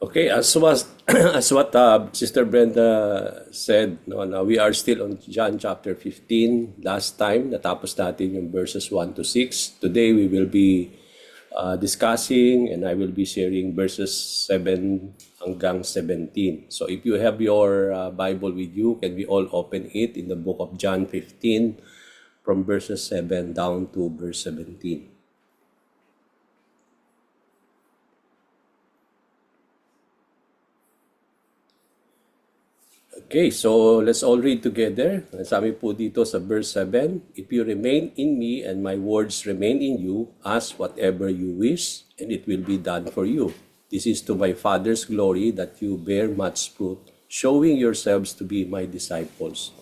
Okay, as what Sister Brenda said, no, now we are still on John chapter 15. Last time, natapos natin yung verses 1 to 6. Today, we will be discussing and I will be sharing verses 7 hanggang 17. So if you have your Bible with you, can we all open it in the book of John 15 from verses 7 down to verse 17. Okay, so let's all read together. Sabi po dito sa verse 7, "If you remain in me and my words remain in you, ask whatever you wish, and it will be done for you. This is to my Father's glory that you bear much fruit, showing yourselves to be my disciples.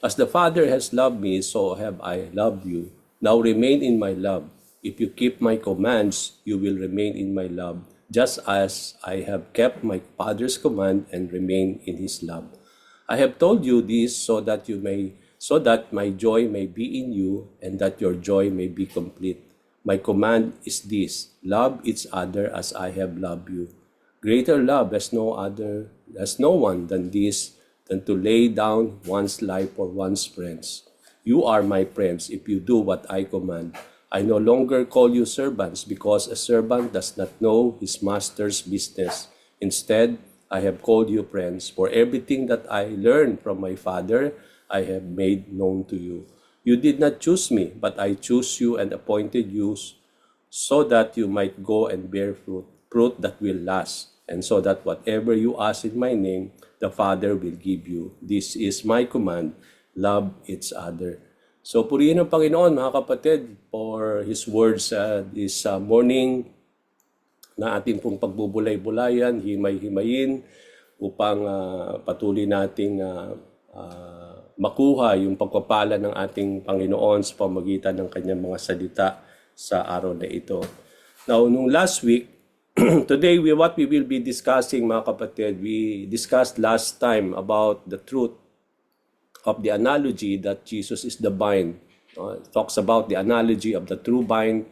As the Father has loved me, so have I loved you. Now remain in my love. If you keep my commands, you will remain in my love, just as I have kept my Father's command and remain in his love. I have told you this so that my joy may be in you and that your joy may be complete. My command is this: love each other as I have loved you. Greater love has no one than this, than to lay down one's life for one's friends. You are my friends if you do what I command. I no longer call you servants, because a servant does not know his master's business. Instead, I have called you friends, for everything that I learned from my Father, I have made known to you. You did not choose me, but I chose you and appointed you so that you might go and bear fruit that will last, and so that whatever you ask in my name, the Father will give you. This is my command: love each other." So purihin ang Panginoon, mga kapatid, for His words this morning, na ating pong pagbubulay-bulayan, himay-himayin, upang patuloy nating makuha yung pagpapala ng ating Panginoon sa pamagitan ng kanyang mga salita sa araw na ito. Now, nung last week, today what we will be discussing, mga kapatid, we discussed last time about the truth of the analogy that Jesus is the vine. It talks about the analogy of the true vine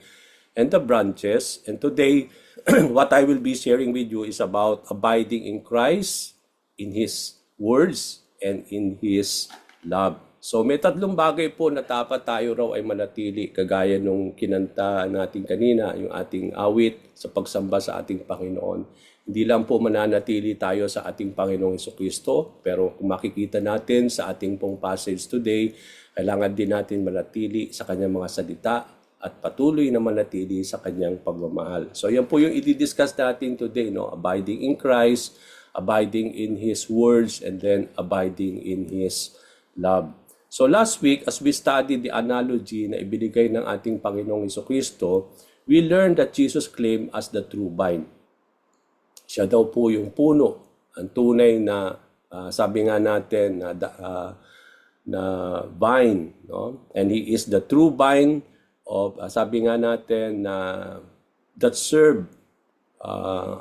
and the branches. And today, what I will be sharing with you is about abiding in Christ, in His words, and in His love. So may tatlong bagay po na dapat tayo raw ay manatili, kagaya nung kinanta natin kanina, yung ating awit sa pagsamba sa ating Panginoon. Hindi lang po mananatili tayo sa ating Panginoong Jesucristo, pero kung makikita natin sa ating pong passage today, kailangan din natin manatili sa kanyang mga salita at patuloy na manatili sa kanyang pagmamahal. So yan po yung i-discuss natin today, no? Abiding in Christ, abiding in His words, and then abiding in His love. So last week, as we studied the analogy na ibinigay ng ating Panginoong Jesucristo, we learned that Jesus claimed as the true vine. Siya daw po yung puno, ang tunay na, sabi nga natin, na vine, no? And He is the true vine of, sabi nga natin, na that serve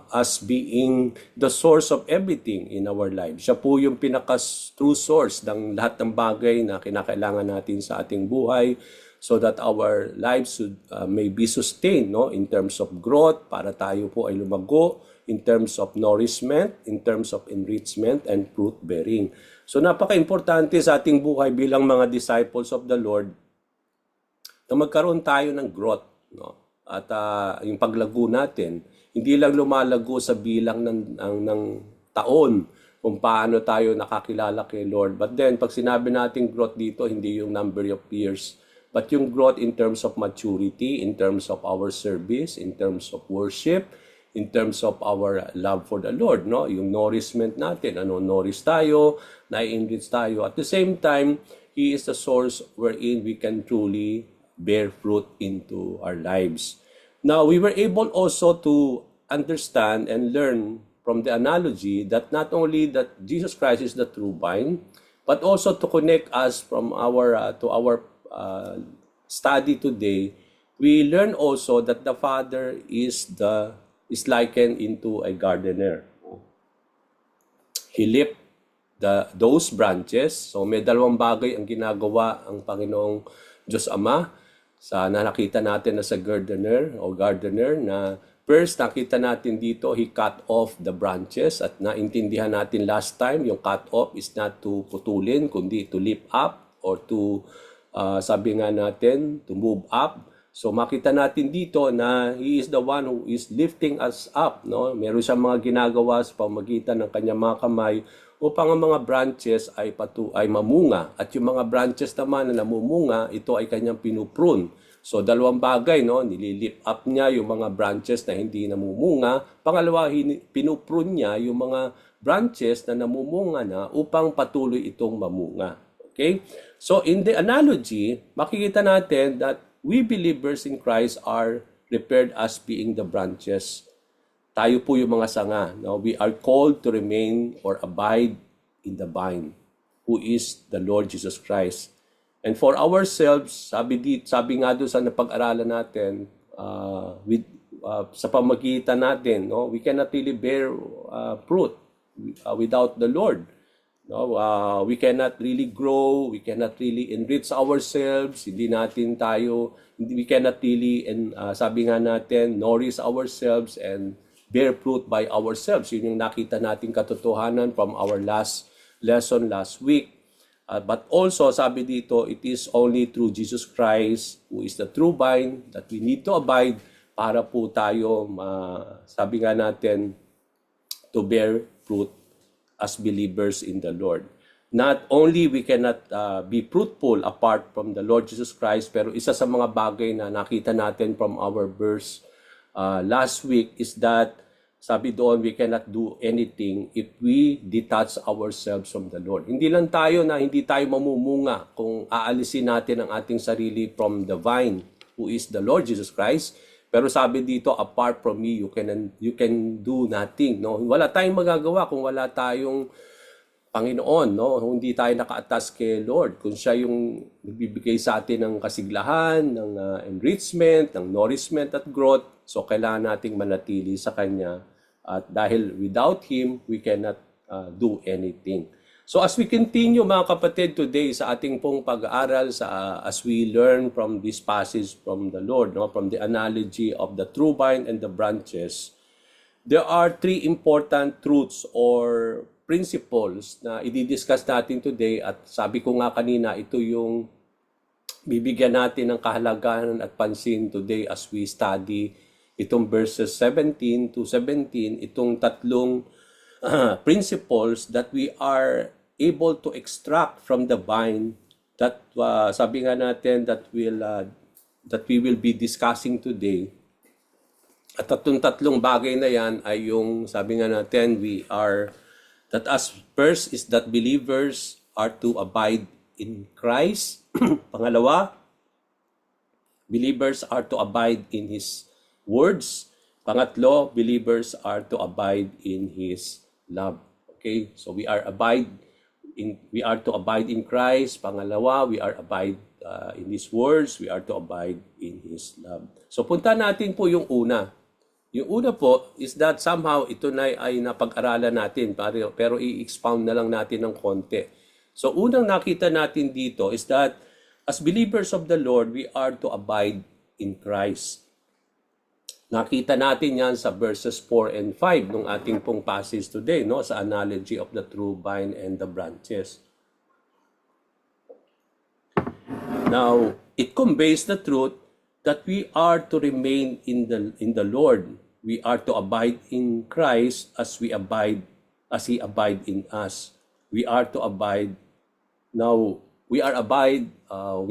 as being the source of everything in our lives. Siya po yung pinaka-true source ng lahat ng bagay na kinakailangan natin sa ating buhay, so that our lives may be sustained, no? In terms of growth, para tayo po ay lumago, in terms of nourishment, in terms of enrichment, and fruit-bearing. So napaka-importante sa ating buhay bilang mga disciples of the Lord na magkaroon tayo ng growth, no? At yung paglago natin, hindi lang lumalago sa bilang ng taon kung paano tayo nakakilala kay Lord. But then, pag sinabi natin growth dito, hindi yung number of years, but yung growth in terms of maturity, in terms of our service, in terms of worship, in terms of our love for the Lord, no? Yung nourishment natin, nourish tayo, na-enrich tayo. At the same time, He is the source wherein we can truly bear fruit into our lives. Now, we were able also to understand and learn from the analogy that not only that Jesus Christ is the true vine, but also to connect us from our to our study today, we learn also that the Father is likened into a gardener. He lifts those branches. So may dalawang bagay ang ginagawa ang Panginoong Diyos Ama. Nakita natin na sa gardener na First, nakita natin dito, he cut off the branches at naintindihan natin last time, yung cut off is not to putulin, kundi to lift up or to, sabi nga natin, to move up. So makita natin dito na he is the one who is lifting us up. No? Meron siyang mga ginagawa sa pamamagitan ng kanyang mga kamay upang ang mga branches ay mamunga. At yung mga branches naman na namumunga, ito ay kanyang pinuprune. So dalawang bagay, no? Nililift up niya yung mga branches na hindi namumunga. Pangalawa, pinuprune niya yung mga branches na namumunga na upang patuloy itong mamunga. Okay? So in the analogy, makikita natin that we believers in Christ are prepared as being the branches. Tayo po yung mga sanga. No? We are called to remain or abide in the vine, who is the Lord Jesus Christ. And for ourselves, sabi nga doon sa napag-aralan natin, sa pamagitan natin, no, we cannot really bear fruit without the Lord. No, we cannot really grow, we cannot really enrich ourselves, we cannot really, sabi nga natin, nourish ourselves and bear fruit by ourselves. Yun yung nakita nating katotohanan from our last lesson last week. But also, sabi dito, it is only through Jesus Christ, who is the true vine, that we need to abide para po tayo, sabi nga natin, to bear fruit as believers in the Lord. Not only we cannot be fruitful apart from the Lord Jesus Christ, pero isa sa mga bagay na nakita natin from our verse last week is that sabi doon, we cannot do anything if we detach ourselves from the Lord. Hindi lang tayo na hindi tayo mamumunga kung aalisin natin ang ating sarili from the vine, who is the Lord Jesus Christ. Pero sabi dito, apart from me, you can do nothing. No? Wala tayong magagawa kung wala tayong Panginoon. No? Hindi tayo naka-attach kay Lord. Kung siya yung nagbibigay sa atin ng kasiglahan, ng enrichment, ng nourishment at growth, so kailangan nating manatili sa Kanya. At dahil without Him, we cannot do anything. So as we continue mga kapatid today sa ating pong pag-aaral, as we learn from this passage from the Lord, no, from the analogy of the true vine and the branches, there are three important truths or principles na i-discuss natin today. At sabi ko nga kanina, ito yung bibigyan natin ng kahalagahan at pansin today as we study itong verses 17 to 17, itong tatlong principles that we are able to extract from the vine that sabi nga natin that we will be discussing today. At tatlong bagay na yan ay yung sabi nga natin that as first is that believers are to abide in Christ. Pangalawa, believers are to abide in His words. Pangatlo, believers are to abide in His love. Okay? So we are to abide in Christ. Pangalawa, we are abide in His words. We are to abide in His love. So punta natin po yung una. Yung una po is that somehow ito na ay napag-aralan natin pero i-expound na lang natin ng konti. So unang nakita natin dito is that as believers of the Lord, we are to abide in Christ. Nakita natin yan sa verses 4 and 5 ng ating pong passage today, no, sa analogy of the true vine and the branches. Now, it conveys the truth that we are to remain in the Lord. We are to abide in Christ as He abide in us. We are to abide. Now, we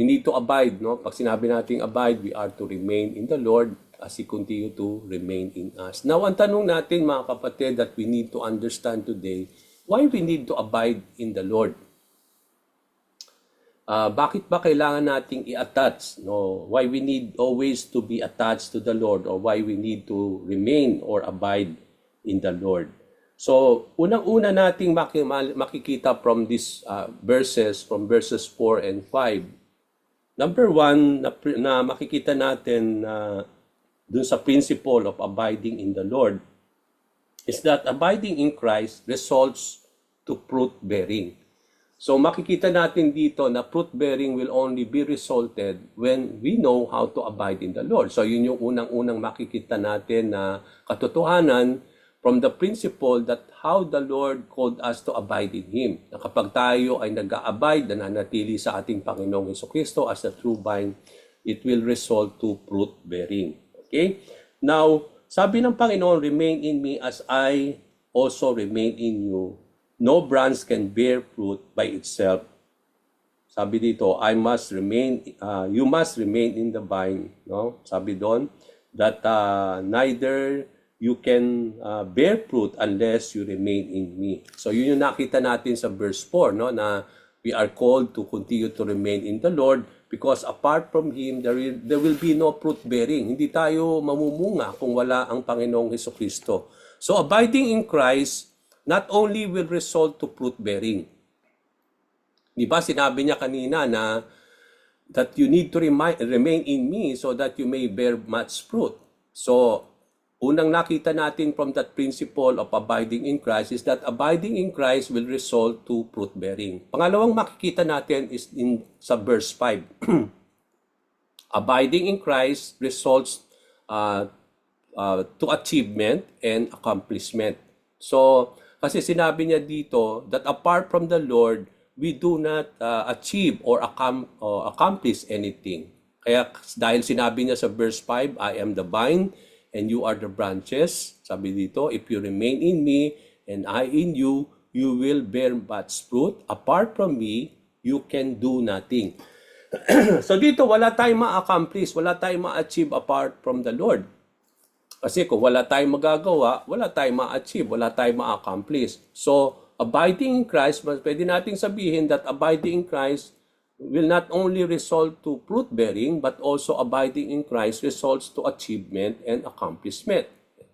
need to abide, no? Pag sinabi nating abide, we are to remain in the Lord as He continue to remain in us. Now, ang tanong natin mga kapatid that we need to understand today, why we need to abide in the Lord? Bakit ba kailangan nating i-attach? No? Why we need always to be attached to the Lord, or why we need to remain or abide in the Lord? So, unang-una nating makikita from these verses, from verses 4 and 5. Number one, na makikita natin dun sa principle of abiding in the Lord is that abiding in Christ results to fruit bearing. So makikita natin dito na fruit bearing will only be resulted when we know how to abide in the Lord. So yun yung unang-unang makikita natin na katotohanan from the principle that how the Lord called us to abide in Him. Na kapag tayo ay nag-a-abide, nananatili sa ating Panginoong Jesucristo as the true vine, it will result to fruit bearing. Okay? Now, sabi ng Panginoon, remain in me as I also remain in you. No branch can bear fruit by itself. Sabi dito, you must remain in the vine. No? Sabi doon, that neither you can bear fruit unless you remain in me. So yun yung nakita natin sa verse 4, no? Na we are called to continue to remain in the Lord because apart from Him, there will be no fruit bearing. Hindi tayo mamumunga kung wala ang Panginoong Jesucristo. So abiding in Christ not only will result to fruit bearing. Di ba sinabi niya kanina na that you need to remain in me so that you may bear much fruit. So unang nakita natin from that principle of abiding in Christ is that abiding in Christ will result to fruit bearing. Pangalawang makikita natin is sa verse 5. Abiding in Christ results to achievement and accomplishment. So, kasi sinabi niya dito that apart from the Lord, we do not achieve or accomplish anything. Kaya dahil sinabi niya sa verse 5, I am the vine and you are the branches. Sabi dito, if you remain in me and I in you, you will bear much fruit. Apart from me, you can do nothing. So dito, wala tayong ma-accomplish, wala tayong ma-achieve apart from the Lord. Kasi kung wala tayong magagawa, wala tayong ma-achieve, wala tayong ma-accomplish. So, abiding in Christ, pwede nating sabihin that abiding in Christ will not only result to fruit bearing, but also abiding in Christ results to achievement and accomplishment.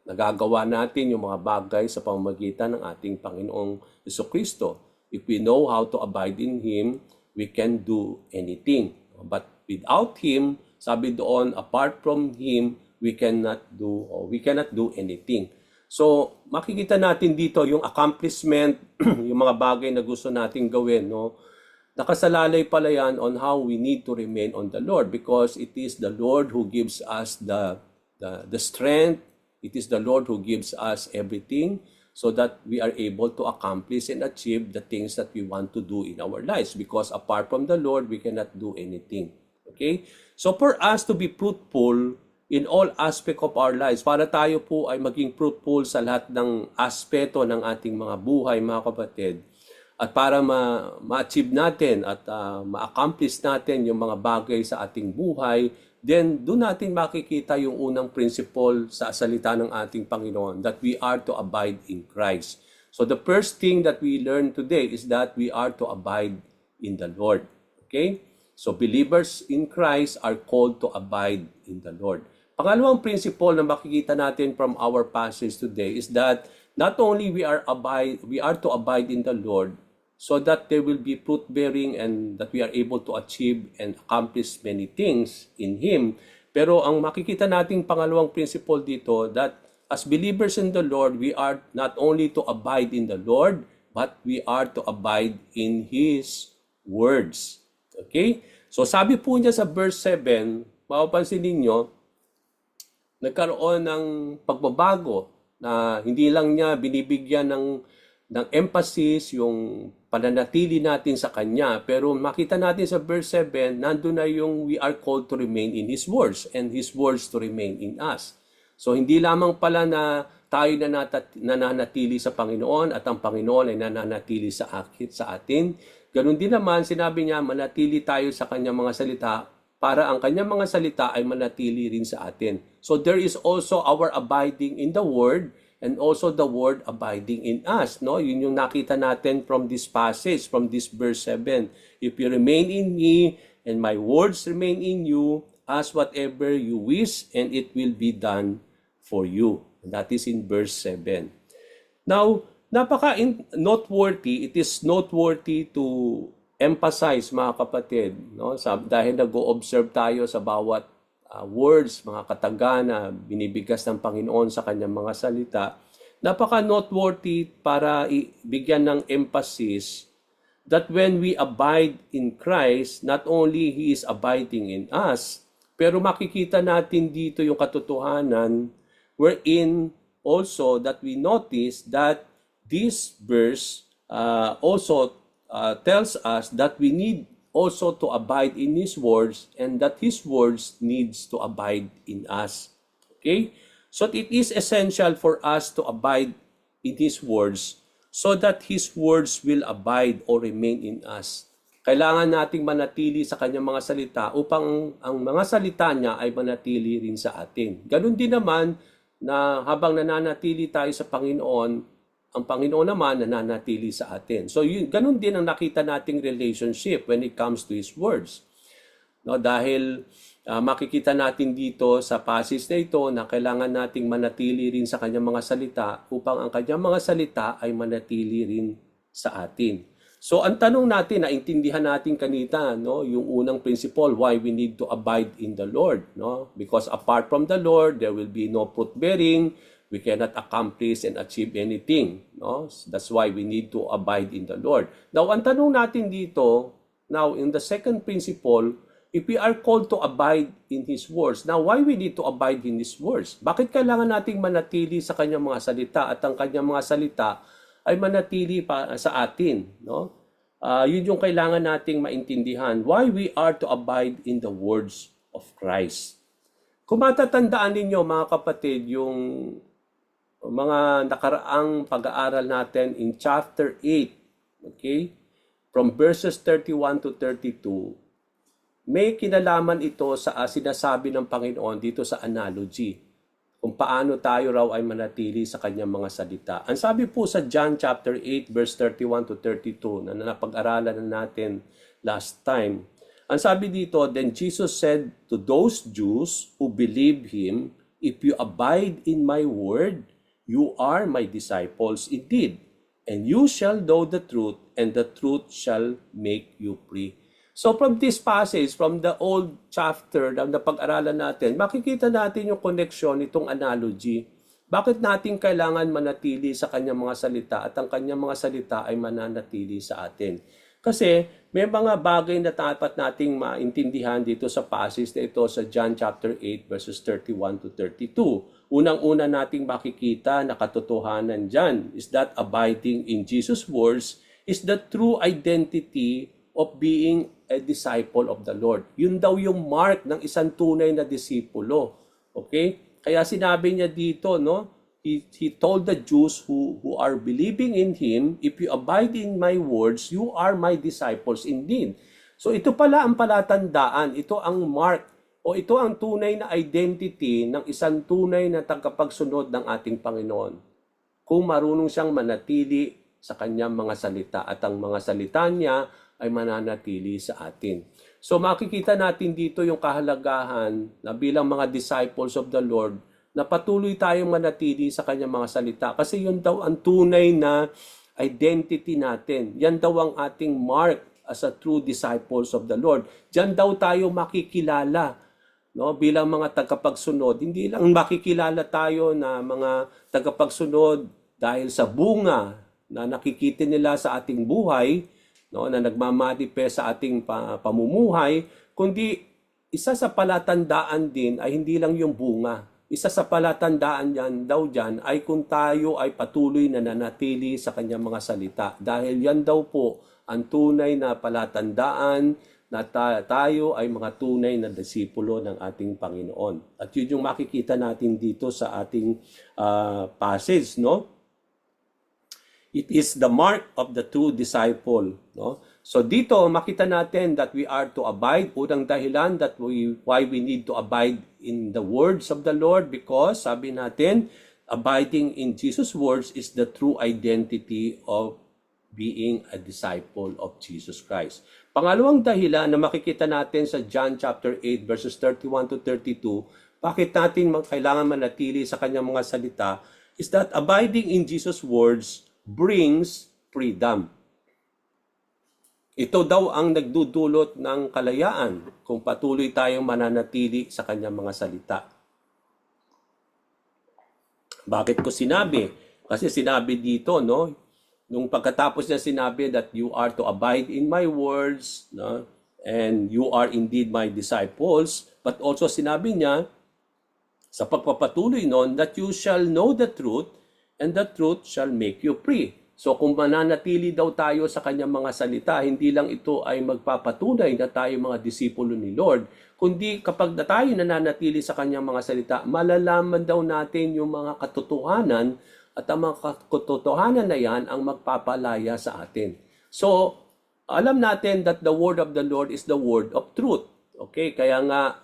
Nagagawa natin yung mga bagay sa pamamagitan ng ating Panginoong Jesucristo. If we know how to abide in Him, we can do anything. But without Him, sabi doon, apart from Him, we cannot do anything. So, makikita natin dito yung accomplishment, yung mga bagay na gusto nating gawin, no? Nakasalalay pala yan on how we need to remain on the Lord because it is the Lord who gives us the strength. It is the Lord who gives us everything so that we are able to accomplish and achieve the things that we want to do in our lives because apart from the Lord, we cannot do anything. Okay? So, for us to be fruitful in all aspect of our lives, para tayo po ay maging fruitful sa lahat ng aspeto ng ating mga buhay, mga kapatid, at para ma-achieve natin at ma-accomplish natin yung mga bagay sa ating buhay, then doon natin makikita yung unang principle sa salita ng ating Panginoon, that we are to abide in Christ. So the first thing that we learn today is that we are to abide in the Lord. Okay? So believers in Christ are called to abide in the Lord. Pangalawang principle na makikita natin from our passage today is that not only we are to abide in the Lord so that there will be fruit bearing and that we are able to achieve and accomplish many things in Him. Pero ang makikita nating pangalawang principle dito that as believers in the Lord, we are not only to abide in the Lord, but we are to abide in His words. Okay? So sabi po niya sa verse 7, mapapansin ninyo, nagkaroon ng pagbabago na hindi lang niya binibigyan ng emphasis yung pananatili natin sa Kanya. Pero makita natin sa verse 7, nandun na yung we are called to remain in His words and His words to remain in us. So hindi lamang pala na tayo nananatili sa Panginoon at ang Panginoon ay nananatili sa atin. Ganun din naman, sinabi niya, manatili tayo sa Kanyang mga salita para ang Kanyang mga salita ay manatili rin sa atin. So there is also our abiding in the Word and also the Word abiding in us. No? Yun yung nakita natin from this passage, from this verse 7. If you remain in me and my words remain in you, ask whatever you wish and it will be done for you. And that is in verse 7. Now, noteworthy, it is noteworthy to emphasize, mga kapatid, no? Dahil nag-o-observe tayo sa bawat words, mga kataga na binibigas ng Panginoon sa Kanyang mga salita, napaka-noteworthy para bigyan ng emphasis that when we abide in Christ, not only He is abiding in us, pero makikita natin dito yung katotohanan wherein also that we notice that this verse also tells us that we need also to abide in His words and that His words needs to abide in us. Okay? So it is essential for us to abide in His words so that His words will abide or remain in us. Kailangan nating manatili sa kanyang mga salita upang ang mga salita niya ay manatili rin sa atin. Ganon din naman na habang nananatili tayo sa Panginoon, ang Panginoon naman nananatili sa atin. So ganon din ang nakita nating relationship when it comes to His words. No, dahil makikita natin dito sa passage na ito na kailangan nating manatili rin sa kanyang mga salita upang ang kanyang mga salita ay manatili rin sa atin. So ang tanong natin, naintindihan natin kanina, no, yung unang principle, why we need to abide in the Lord, no? Because apart from the Lord, there will be no fruit bearing, we cannot accomplish and achieve anything, no? That's why we need to abide in the Lord. Now, ang tanong natin dito, now in the second principle, if we are called to abide in His words, now why we need to abide in His words? Bakit kailangan nating manatili sa kanyang mga salita at ang kanyang mga salita ay manatili pa sa atin, no? Yun yung kailangan nating maintindihan. Why we are to abide in the words of Christ. Kung matatandaan ninyo mga kapatid, yung mga nakaraang pag-aaral natin in chapter 8, okay? From verses 31 to 32, may kinalaman ito sa sinasabi ng Panginoon dito sa analogy, kung paano tayo raw ay manatili sa kanyang mga salita. Ang sabi po sa John chapter 8 verse 31 to 32 na napag-aralan na natin last time, ang sabi dito, then Jesus said to those Jews who believe Him, if you abide in my word, you are my disciples indeed, and you shall know the truth, and the truth shall make you free. So from this passage, from the old chapter na pag-aralan natin, makikita natin yung connection nitong analogy. Bakit natin kailangan manatili sa kanyang mga salita at ang kanyang mga salita ay mananatili sa atin? Kasi may mga bagay na dapat nating maintindihan dito sa passage na ito sa John chapter 8 verses 31 to 32. Unang-una nating makikita na katotohanan dyan is that abiding in Jesus' words is the true identity of being a disciple of the Lord. Yun daw yung mark ng isang tunay na disipulo. Okay? Kaya sinabi niya dito, no? He told the Jews who are believing in Him, if you abide in my words, you are my disciples indeed. So ito pala ang palatandaan, ito ang mark, o ito ang tunay na identity ng isang tunay na tagapagsunod ng ating Panginoon. Kung marunong siyang manatili sa kanyang mga salita at ang mga salita niya ay mananatili sa atin. So makikita natin dito yung kahalagahan na bilang mga disciples of the Lord na patuloy tayong manatili sa kanyang mga salita. Kasi yun daw ang tunay na identity natin. Yan daw ang ating mark as a true disciples of the Lord. Diyan daw tayo makikilala, no? Bilang mga tagapagsunod. Hindi lang makikilala tayo na mga tagapagsunod dahil sa bunga na nakikita nila sa ating buhay, no, na nagmamanifest sa ating pamumuhay, kundi isa sa palatandaan din ay hindi lang yung bunga. Isa sa palatandaan dyan ay kung tayo ay patuloy na nanatili sa kanyang mga salita. Dahil yan daw po ang tunay na palatandaan na tayo ay mga tunay na disipulo ng ating Panginoon. At yun yung makikita natin dito sa ating passage, no? It is the mark of the true disciple, no? So dito makita natin that we are to abide. Unang dahilan why we need to abide in the words of the Lord, because sabi natin, abiding in Jesus' words is the true identity of being a disciple of Jesus Christ. Pangalawang dahilan na makikita natin sa John chapter 8 verses 31 to 32, bakit natin kailangan manatili sa kanyang mga salita, is that abiding in Jesus' words brings freedom. Ito daw ang nagdudulot ng kalayaan kung patuloy tayong mananatili sa kanyang mga salita. Bakit ko sinabi? Kasi sinabi dito, no? Nung pagkatapos niya sinabi that you are to abide in my words, no? And you are indeed my disciples, but also sinabi niya sa pagpapatuloy nun that you shall know the truth and the truth shall make you free. So kung mananatili daw tayo sa kanyang mga salita, hindi lang ito ay magpapatunay na tayo mga disipulo ni Lord, kundi kapag na tayo nananatili sa kanyang mga salita, malalaman daw natin yung mga katotohanan at ang mga katotohanan na yan ang magpapalaya sa atin. So, alam natin that the word of the Lord is the word of truth. Okay? Kaya nga,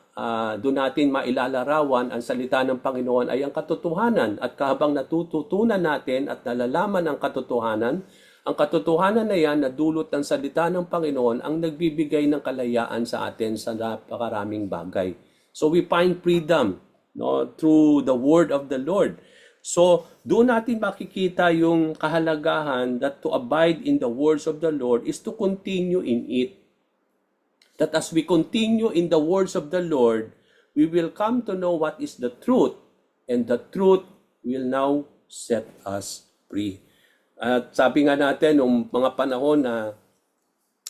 doon natin mailalarawan ang salita ng Panginoon ay ang katotohanan. At habang natututunan natin at nalalaman ang katotohanan na yan na dulot ng salita ng Panginoon ang nagbibigay ng kalayaan sa atin sa napakaraming bagay. So we find freedom, no, through the word of the Lord. So, doon natin makikita yung kahalagahan that to abide in the words of the Lord is to continue in it. That as we continue in the words of the Lord, we will come to know what is the truth, and the truth will now set us free. At sabi nga natin, nung mga panahon na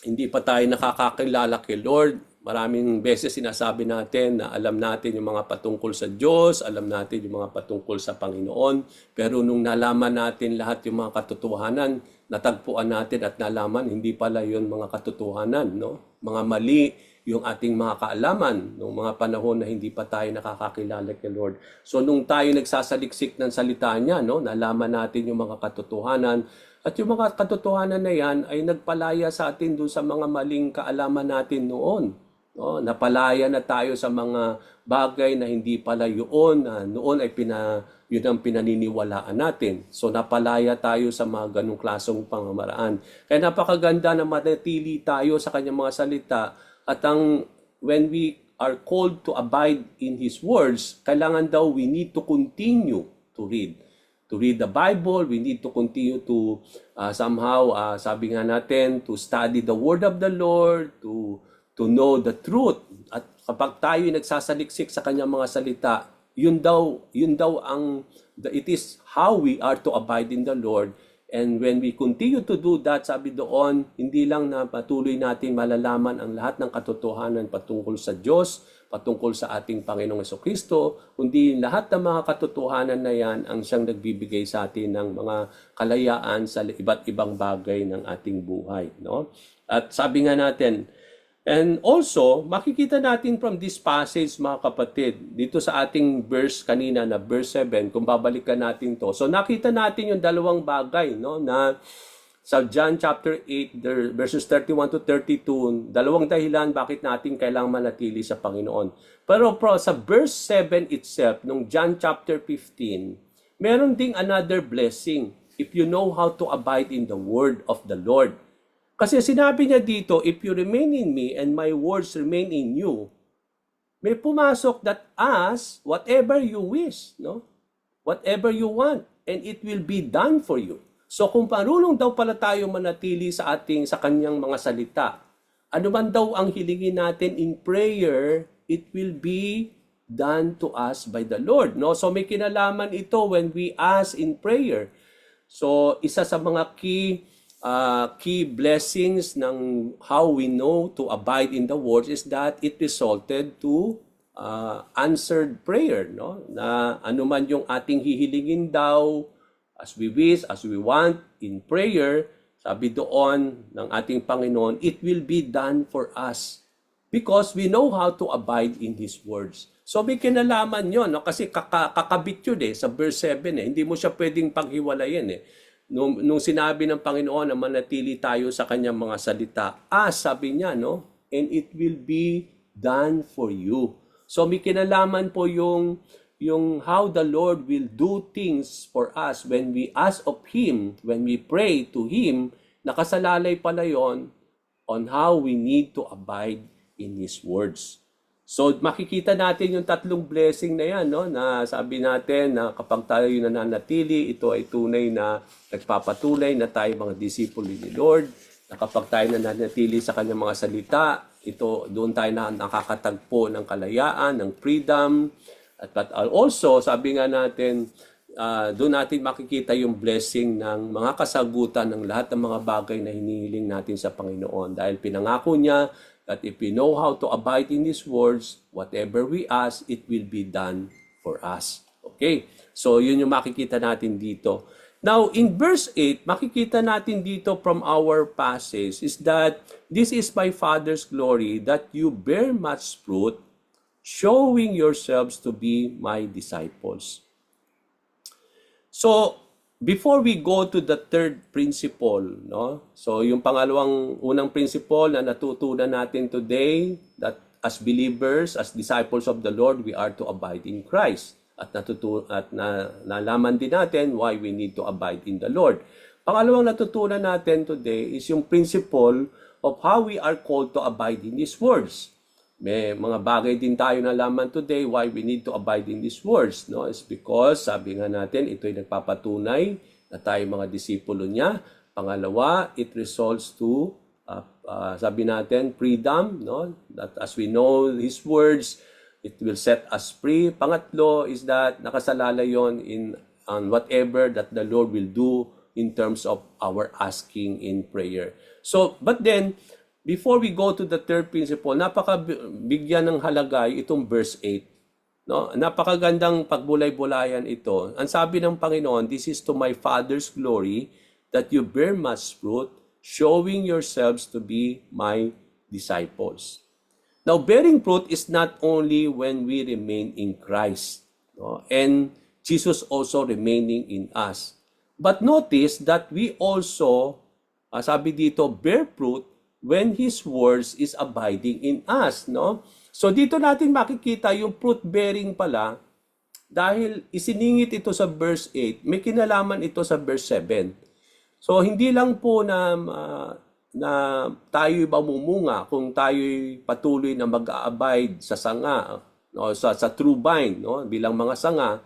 hindi pa tayo nakakakilala kay Lord, maraming beses sinasabi natin na alam natin yung mga patungkol sa Diyos, alam natin yung mga patungkol sa Panginoon, pero nung nalaman natin lahat yung mga katotohanan, natagpuan natin at nalaman, hindi pala yun mga katotohanan, no? Mga mali yung ating mga kaalaman nung mga panahon na hindi pa tayo nakakakilala kay Lord. So nung tayo nagsasaliksik ng salita niya, no, nalaman natin yung mga katotohanan, at yung mga katotohanan na yan ay nagpalaya sa atin doon sa mga maling kaalaman natin noon. No, napalaya na tayo sa mga bagay na hindi pala yun, na noon ay yun ang pinaniniwalaan natin. So napalaya tayo sa mga ganung klaseng pamamaraan. Kaya napakaganda na manatili tayo sa kanyang mga salita at when we are called to abide in His words, kailangan daw we need to continue to read. To read the Bible, we need to continue to sabi nga natin, to study the Word of the Lord, to know the truth. At kapag tayo nagsasaliksik sa kanyang mga salita, yun daw it is how we are to abide in the Lord. And when we continue to do that, sabi doon, hindi lang na patuloy natin malalaman ang lahat ng katotohanan patungkol sa Diyos, patungkol sa ating Panginoong Jesucristo, kundi lahat ng mga katotohanan na yan ang siyang nagbibigay sa atin ng mga kalayaan sa iba't ibang bagay ng ating buhay. No? At sabi nga natin, and also, makikita natin from this passage, mga kapatid, dito sa ating verse kanina na verse 7, kung babalikan natin to. So nakita natin yung dalawang bagay, no, na sa John chapter 8, verses 31 to 32, dalawang dahilan bakit natin kailangang manatili sa Panginoon. Pero sa verse 7 itself, nung John chapter 15, meron ding another blessing if you know how to abide in the word of the Lord. Kasi sinabi niya dito, if you remain in me and my words remain in you, may pumasok that ask whatever you wish, no? Whatever you want, and it will be done for you. So kung marunong daw pala tayo manatili sa kanyang mga salita, ano man daw ang hilingin natin in prayer, it will be done to us by the Lord, no? So may kinalaman ito when we ask in prayer. So isa sa mga key blessings ng how we know to abide in the words is that it resulted to answered prayer, no? Na anuman yung ating hihilingin daw, as we wish, as we want in prayer, sabi doon ng ating Panginoon, it will be done for us because we know how to abide in His words. So may kinalaman yun, no? Kasi kakabit yun sa verse 7 Hindi mo siya pwedeng paghiwalayin Nung sinabi ng Panginoon na manatili tayo sa kanyang mga salita, sabi niya, no? And it will be done for you. So may kinalaman po yung how the Lord will do things for us when we ask of Him, when we pray to Him, nakasalalay pala yon on how we need to abide in His words. So makikita natin yung tatlong blessing na yan, no? Na sabi natin na kapag tayo nananatili, ito ay tunay na nagpapatuloy na tayo mga disipulo ni Lord. Na kapag tayo nananatili sa kanyang mga salita, doon tayo na nakakatagpo ng kalayaan, ng freedom. But also, sabi nga natin, doon natin makikita yung blessing ng mga kasagutan ng lahat ng mga bagay na hinihiling natin sa Panginoon. Dahil pinangako niya that if we know how to abide in His words, whatever we ask, it will be done for us. Okay? So, yun yung makikita natin dito. Now, in verse 8, makikita natin dito from our passage is that this is my Father's glory, that you bear much fruit, showing yourselves to be my disciples. So, before we go to the third principle, no? So, yung unang principle na natutunan natin today, that as believers, as disciples of the Lord, we are to abide in Christ. At nalaman din natin why we need to abide in the Lord. Pangalawang natutunan natin today is yung principle of how we are called to abide in His words. May mga bagay din tayo nalaman today why we need to abide in His words. No? It's because, sabi nga natin, ito'y nagpapatunay na tayo mga disipulo niya. Pangalawa, it results to, sabi natin, freedom. No? That as we know His words, it will set us free. Pangatlo is that nakasalala yon on whatever that the Lord will do in terms of our asking in prayer. So, but then, before we go to the third principle, napakabigyan ng halaga itong verse 8. No? Napakagandang pagbulay-bulayan ito. Ang sabi ng Panginoon, this is to my Father's glory, that you bear much fruit, showing yourselves to be my disciples. Now, bearing fruit is not only when we remain in Christ, no? And Jesus also remaining in us. But notice that we also, sabi dito, bear fruit when His words is abiding in us. No? So dito natin makikita yung fruit bearing pala, dahil isiningit ito sa verse 8, may kinalaman ito sa verse 7. So hindi lang po na tayo'y mamumunga kung tayo'y patuloy na mag-a-abide sa sanga, no, sa true vine, no, bilang mga sanga.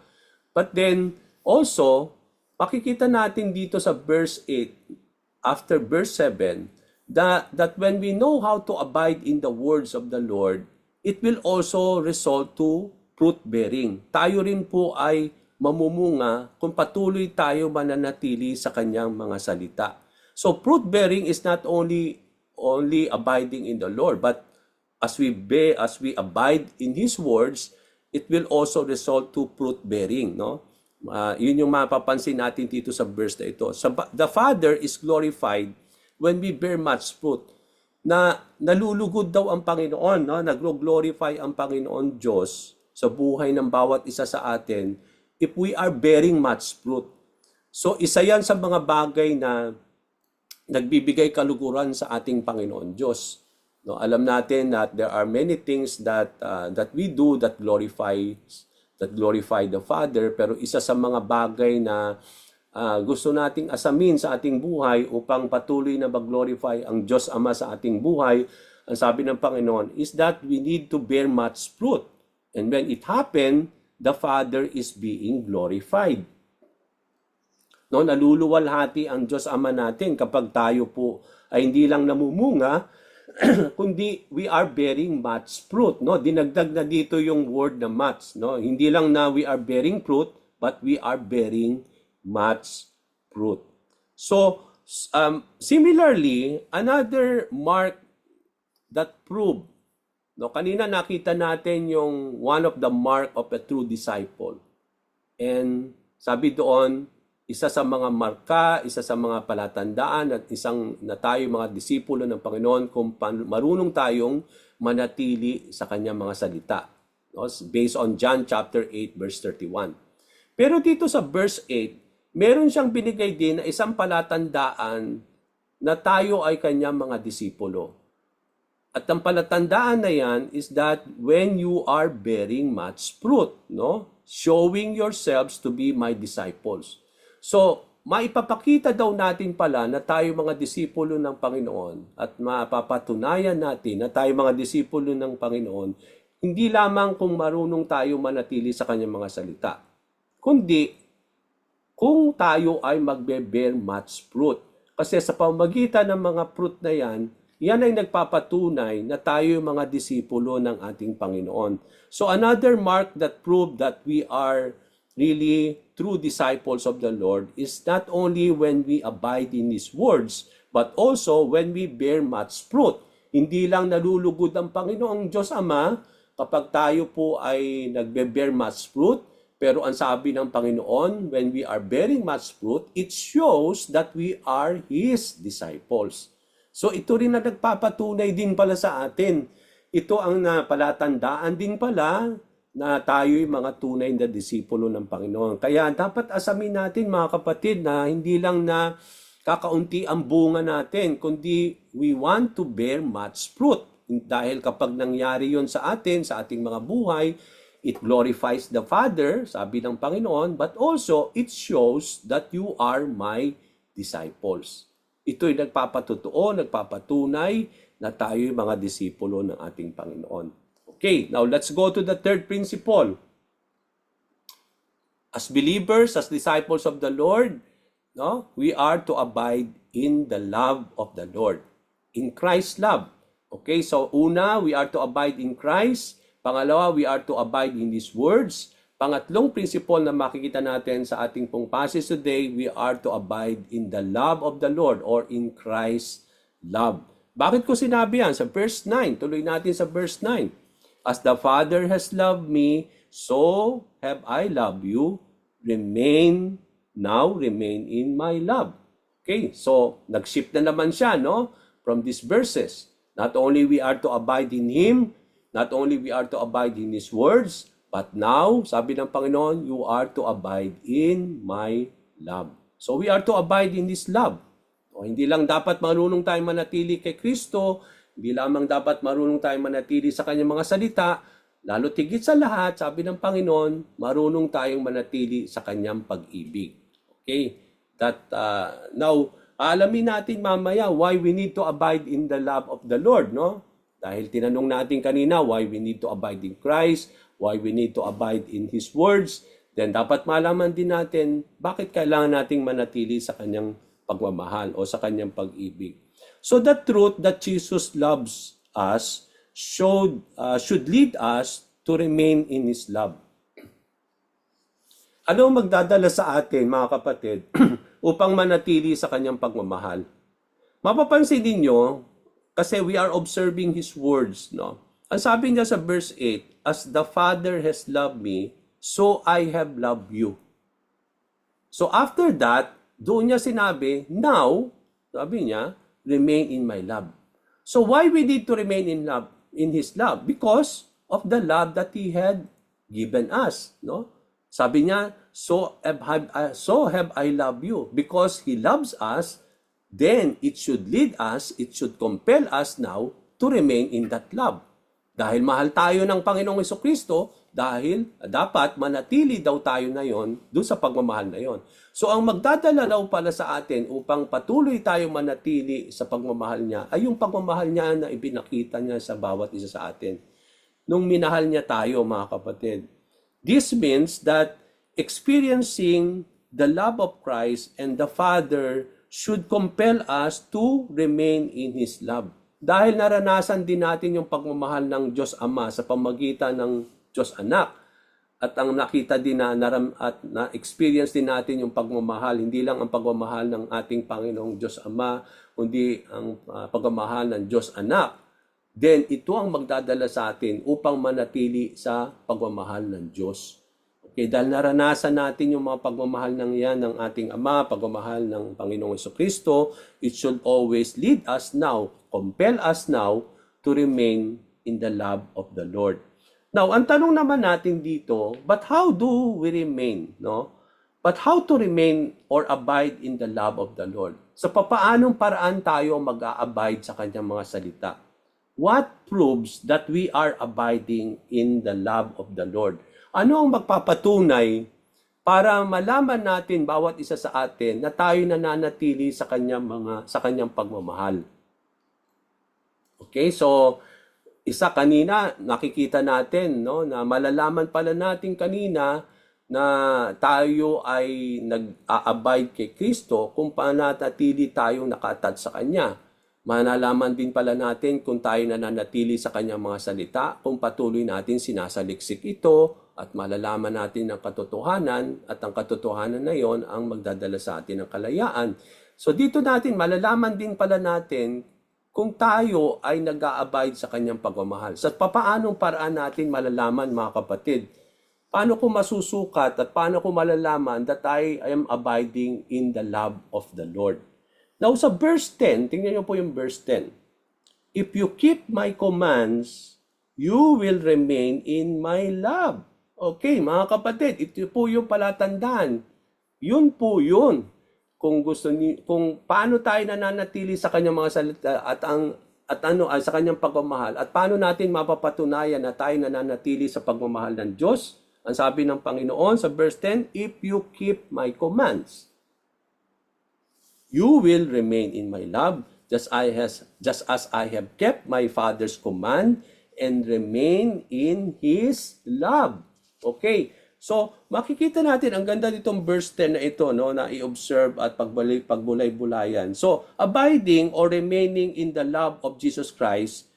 But then, also, makikita natin dito sa verse 8, after verse 7, that when we know how to abide in the words of the Lord, it will also result to fruit-bearing. Tayo rin po ay mamumunga kung patuloy tayo mananatili sa kanyang mga salita. So fruit-bearing is not only abiding in the Lord, but as we abide in His words, it will also result to fruit-bearing. No? Yun yung mapapansin natin dito sa verse na ito. So, the Father is glorified when we bear much fruit. Na nalulugod daw ang Panginoon, no? Naglo-glorify ang Panginoon Diyos sa buhay ng bawat isa sa atin if we are bearing much fruit. So isa yan sa mga bagay na nagbibigay kaluguran sa ating Panginoon Diyos. No, alam natin that there are many things that we do that glorify the Father, pero isa sa mga bagay na gusto nating asamin sa ating buhay upang patuloy na mag-glorify ang Diyos Ama sa ating buhay, ang sabi ng Panginoon is that we need to bear much fruit. And when it happened, the Father is being glorified. No, naluluwalhati ang Diyos Ama natin kapag tayo po ay hindi lang namumunga, kundi we are bearing much fruit. No, dinagdag na dito yung word na much. No, hindi lang na we are bearing fruit, but we are bearing much fruit. So, similarly, another mark that prove, no, kanina nakita natin yung one of the mark of a true disciple. And sabi doon, isa sa mga marka, isa sa mga palatandaan at isang na tayo mga disipulo ng Panginoon kung marunong tayong manatili sa kanyang mga salita. No? Based on John chapter 8 verse 31. Pero dito sa verse 8, meron siyang binigay din na isang palatandaan na tayo ay kanyang mga disipulo. At ang palatandaan na yan is that when you are bearing much fruit, no? Showing yourselves to be my disciples. So, maipapakita daw natin pala na tayo mga disipulo ng Panginoon at mapapatunayan natin na tayo mga disipulo ng Panginoon, hindi lamang kung marunong tayo manatili sa kanyang mga salita, kundi kung tayo ay magbe-bear much fruit. Kasi sa pamamagitan ng mga fruit na yan ay nagpapatunay na tayo mga disipulo ng ating Panginoon. So another mark that prove that we are really true disciples of the Lord is not only when we abide in His words, but also when we bear much fruit. Hindi lang nalulugod ang Panginoong Diyos Ama kapag tayo po ay nagbe-bear much fruit, pero ang sabi ng Panginoon, when we are bearing much fruit, it shows that we are His disciples. So ito rin na nagpapatunay din pala sa atin. Ito ang palatandaan din pala na tayo'y mga tunay na disipulo ng Panginoon. Kaya dapat asamin natin mga kapatid na hindi lang na kakaunti ang bunga natin, kundi we want to bear much fruit. Dahil kapag nangyari yon sa atin, sa ating mga buhay, it glorifies the Father, sabi ng Panginoon, but also it shows that you are my disciples. Ito'y nagpapatotoo, nagpapatunay na tayo'y mga disipulo ng ating Panginoon. Okay, now let's go to the third principle. As believers, as disciples of the Lord, no, we are to abide in the love of the Lord, in Christ's love. Okay, so una, we are to abide in Christ. Pangalawa, we are to abide in His words. Pangatlong principle na makikita natin sa ating pong passage today, we are to abide in the love of the Lord or in Christ's love. Bakit ko sinabi yan? Sa verse 9, tuloy natin sa verse 9. As the Father has loved me, so have I loved you. Remain in my love. Okay, so nag-shift na naman siya, no? From these verses. Not only we are to abide in Him, not only we are to abide in His words, but now, sabi ng Panginoon, you are to abide in my love. So we are to abide in this love. O, hindi lang dapat marunong tayong manatili kay Kristo, hindi lamang dapat marunong tayong manatili sa Kanyang mga salita, lalo tigit sa lahat, sabi ng Panginoon, marunong tayong manatili sa Kanyang pag-ibig. Okay? Now, alamin natin mamaya why we need to abide in the love of the Lord, no? Dahil tinanong natin kanina why we need to abide in Christ, why we need to abide in His words, then dapat malaman din natin bakit kailangan nating manatili sa Kanyang pagmamahal o sa Kanyang pag-ibig. So the truth that Jesus loves us should lead us to remain in His love. Ano ang magdadala sa atin, mga kapatid, upang manatili sa Kanyang pagmamahal? Mapapansin ninyo, kasi we are observing His words, no? Ang sabi niya sa verse 8, as the Father has loved me, so I have loved you. So after that, doon niya sinabi, now, sabi niya, remain in my love. So why we need to remain in His love? Because of the love that He had given us, no? Sabi niya, so have I loved you. Because He loves us, then it should lead us, it should compel us now to remain in that love. Dahil mahal tayo ng Panginoong Jesucristo, dahil dapat manatili daw tayo na yon doon sa pagmamahal na yon. So ang magdadala daw pala sa atin upang patuloy tayo manatili sa pagmamahal niya ay yung pagmamahal niya na ipinakita niya sa bawat isa sa atin. Nung minahal niya tayo, mga kapatid. This means that experiencing the love of Christ and the Father should compel us to remain in His love. Dahil naranasan din natin yung pagmamahal ng Diyos Ama sa pamagitan ng Diyos Anak. At ang nakita din na-experience din natin yung pagmamahal, hindi lang ang pagmamahal ng ating Panginoong Diyos Ama, kundi ang pagmamahal ng Diyos Anak. Then ito ang magdadala sa atin upang manatili sa pagmamahal ng Diyos. Okay, dahil naranasan natin yung mga pagmamahal ng yan ng ating Ama, pagmamahal ng Panginoong Jesucristo, it should always lead us now, compel us now to remain in the love of the Lord. Now, ang tanong naman natin dito, but how do we remain, no? But how to remain or abide in the love of the Lord? Sa papaanong paraan tayo mag-a-abide sa Kanyang mga salita? What proves that we are abiding in the love of the Lord? Ano ang magpapatunay para malaman natin bawat isa sa atin na tayo nananatili sa kanyang pagmamahal? Okay, so isa kanina nakikita natin, no, na malalaman pala natin kanina na tayo ay nag-a-abide kay Kristo kung pananatili tayong naka-attach sa Kanya. Malalaman din pala natin kung tayo nananatili sa kanyang mga salita, kung patuloy natin sinasaliksik ito, at malalaman natin ang katotohanan, at ang katotohanan na yon ang magdadala sa atin ng kalayaan. So dito natin, malalaman din pala natin kung tayo ay nag-a-abide sa kanyang pagmamahal. Sa papaanong paraan natin malalaman, mga kapatid, paano ko masusukat at paano ko malalaman that I am abiding in the love of the Lord? Now sa verse 10, tingnan niyo po yung verse 10. If you keep my commands, you will remain in my love. Okay, mga kapatid, ito po yung palatandaan. Yun po yun. Kung gusto niyo, kung paano tayo nananatili sa kanyang mga salita sa kanyang pagmamahal, at paano natin mapapatunayan na tayo nananatili sa pagmamahal ng Diyos. Ang sabi ng Panginoon sa verse 10, if you keep my commands, you will remain in my love, just as I have kept my Father's command and remain in His love. Okay, so makikita natin, ang ganda nitong verse 10 na ito, no, na i-observe at pagbulay-bulayan. So, abiding or remaining in the love of Jesus Christ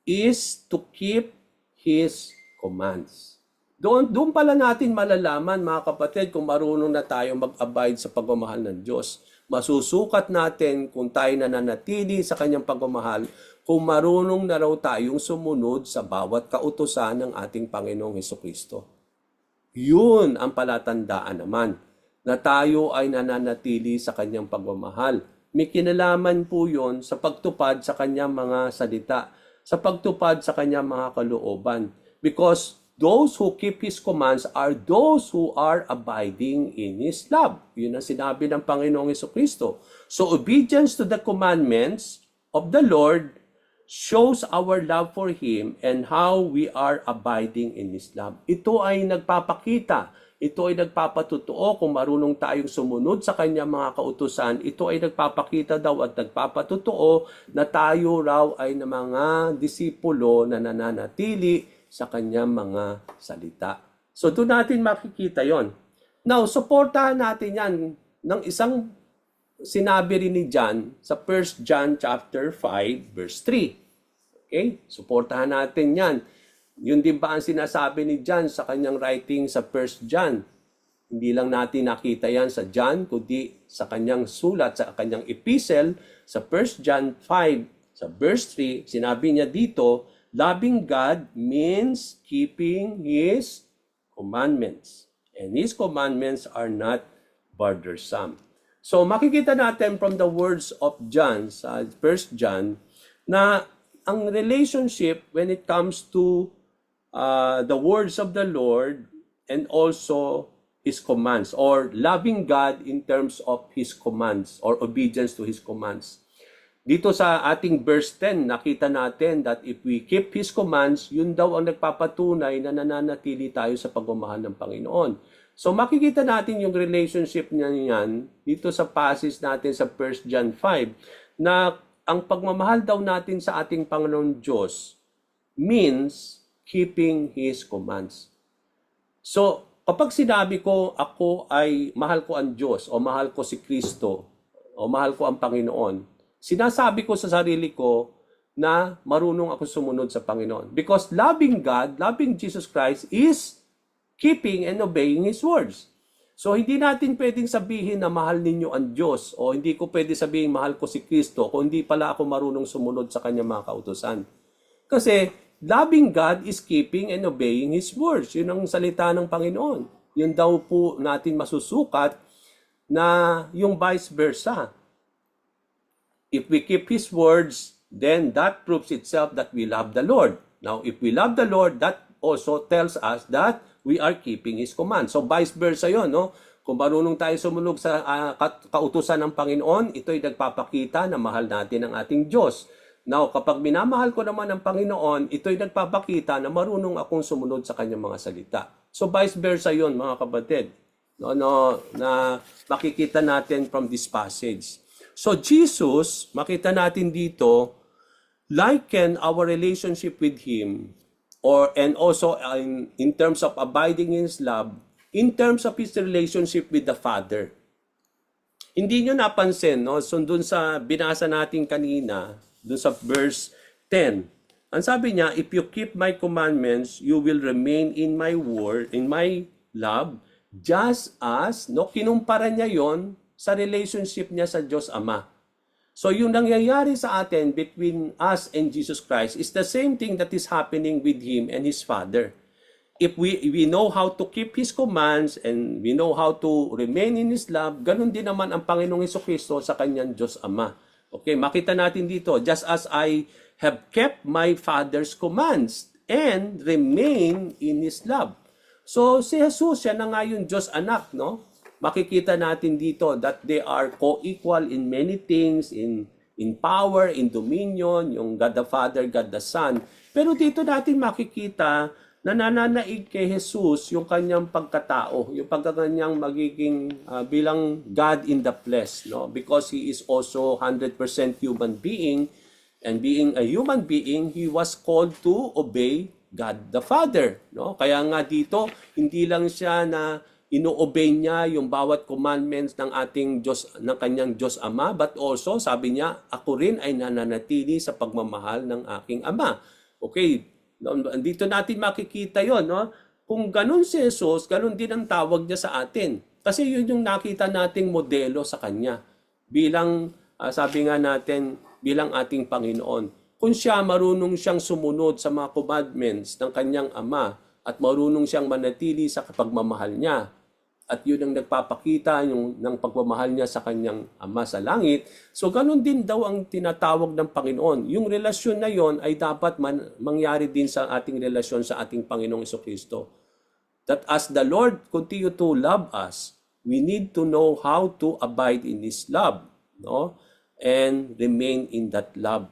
is to keep His commands. Doon pala natin malalaman, mga kapatid, kung marunong na tayo mag-abide sa pagmamahal ng Diyos. Masusukat natin kung tayo nananatili sa kanyang pagmamahal, kung marunong na raw tayong sumunod sa bawat kautusan ng ating Panginoong Hesukristo. Yun ang palatandaan naman, na tayo ay nananatili sa kanyang pagmamahal. May kinalaman po yun sa pagtupad sa kanyang mga salita, sa pagtupad sa kanyang mga kalooban. Because those who keep His commands are those who are abiding in His love. Yun ang sinabi ng Panginoong Hesukristo. So obedience to the commandments of the Lord shows our love for Him and how we are abiding in His love. Ito ay nagpapakita, ito ay nagpapatutuo kung marunong tayong sumunod sa kanyang mga kautusan. Ito ay nagpapakita daw at nagpapatutuo na tayo raw ay na mga disipulo na nananatili sa kanyang mga salita. So doon natin makikita yon. Now, suportahan natin yan ng isang sinabi rin ni John sa 1 John chapter 5 verse 3. Okay? Suportahan natin yan. Yun din ba ang sinasabi ni John sa kanyang writing sa 1 John? Hindi lang natin nakita yan sa John, kundi sa kanyang sulat, sa kanyang epistle, sa 1 John 5, sa verse 3, sinabi niya dito, loving God means keeping His commandments. And His commandments are not burdensome. So makikita natin from the words of John, sa 1 John, na ang relationship when it comes to the words of the Lord and also His commands, or loving God in terms of His commands or obedience to His commands. Dito sa ating verse 10, nakita natin that if we keep His commands, yun daw ang nagpapatunay na nananatili tayo sa pagmamahal ng Panginoon. So makikita natin yung relationship niyan dito sa passage natin sa 1 John 5, na ang pagmamahal daw natin sa ating Panginoon Diyos means keeping His commands. So kapag sinabi ko ako ay mahal ko ang Diyos o mahal ko si Kristo o mahal ko ang Panginoon, sinasabi ko sa sarili ko na marunong ako sumunod sa Panginoon. Because loving God, loving Jesus Christ is keeping and obeying His words. So hindi natin pwedeng sabihin na mahal ninyo ang Diyos o hindi ko pwede sabihin mahal ko si Kristo kung hindi pala ako marunong sumunod sa kanyang mga kautusan. Kasi loving God is keeping and obeying His words. Yun ang salita ng Panginoon. Yun daw po natin masusukat na yung vice versa. If we keep His words, then that proves itself that we love the Lord. Now, if we love the Lord, that also tells us that we are keeping His commands. So, vice versa yun, no? Kung marunong tayo sumunod sa kautusan ng Panginoon, ito ay nagpapakita na mahal natin ang ating Diyos. Now, kapag minamahal ko naman ang Panginoon, ito ay nagpapakita na marunong akong sumunod sa kanyang mga salita. So, vice versa yun, mga kapatid. Na makikita natin from this passage. So Jesus, makita natin dito, liken our relationship with Him, and also in terms of abiding in His love, in terms of His relationship with the Father. Hindi nyo napansin, no? So dun sa binasa natin kanina, doon sa verse 10. Ang sabi niya, if you keep my commandments, you will remain in my word, in my love, just as, no, kinumpara niya yon sa relationship niya sa Diyos Ama. So yung nangyayari sa atin between us and Jesus Christ is the same thing that is happening with Him and His Father. If we know how to keep His commands and we know how to remain in His love, ganun din naman ang Panginoong Jesucristo sa kanyang Diyos Ama. Okay, makita natin dito, just as I have kept my Father's commands and remain in His love. So si Jesus, siya na nga yung Diyos Anak, no? Makikita natin dito that they are co-equal in many things, in power, in dominion, yung God the Father, God the Son. Pero dito natin makikita na nananaig kay Jesus yung kanyang pagkatao, yung pagkakanyang magiging bilang God in the flesh, no? Because He is also 100% human being, and being a human being, He was called to obey God the Father, no? Kaya nga dito, hindi lang siya na ino-obey niya yung bawat commandments ng ating Diyos, ng kanyang Diyos Ama, but also, sabi niya, ako rin ay nananatili sa pagmamahal ng aking Ama. Okay, dito natin makikita yon, no? Kung ganun si Jesus, ganun din ang tawag niya sa atin. Kasi yun yung nakita nating modelo sa Kanya. Bilang, sabi nga natin, bilang ating Panginoon. Kung siya, marunong siyang sumunod sa mga commandments ng kanyang Ama at marunong siyang manatili sa pagmamahal niya, at yun ang nagpapakita ng pagmamahal niya sa kanyang Ama sa langit. So, ganun din daw ang tinatawag ng Panginoon. Yung relasyon na yon ay dapat mangyari din sa ating relasyon sa ating Panginoong Jesucristo. That as the Lord continue to love us, we need to know how to abide in His love, no? And remain in that love.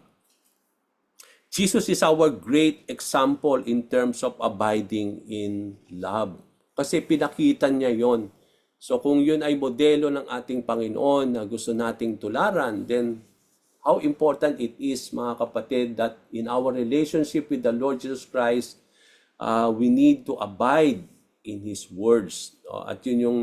Jesus is our great example in terms of abiding in love. Kasi pinakita niya yon. So kung yun ay modelo ng ating Panginoon na gusto nating tularan, then how important it is, mga kapatid, that in our relationship with the Lord Jesus Christ, we need to abide in His words. At yun yung,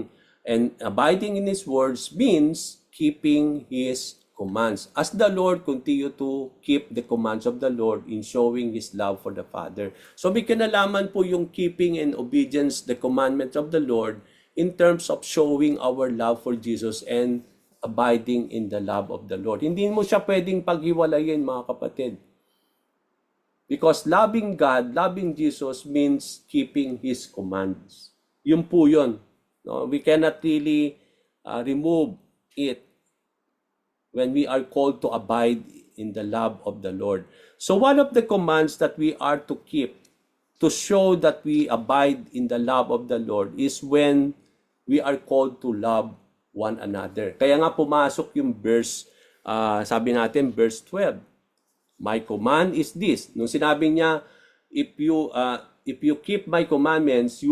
and abiding in His words means keeping His commands. As the Lord continue to keep the commands of the Lord in showing His love for the Father. So may kinalaman po yung keeping and obedience the commandments of the Lord in terms of showing our love for Jesus and abiding in the love of the Lord. Hindi mo siya pwedeng paghiwalayin, mga kapatid. Because loving God, loving Jesus means keeping His commands. Yun po yun. No? We cannot really remove it when we are called to abide in the love of the Lord. So one of the commands that we are to keep to show that we abide in the love of the Lord is when we are called to love one another. Kaya nga pumasok yung verse, sabi natin, verse 12. My command is this. Nung sinabi niya, if you keep my commandments,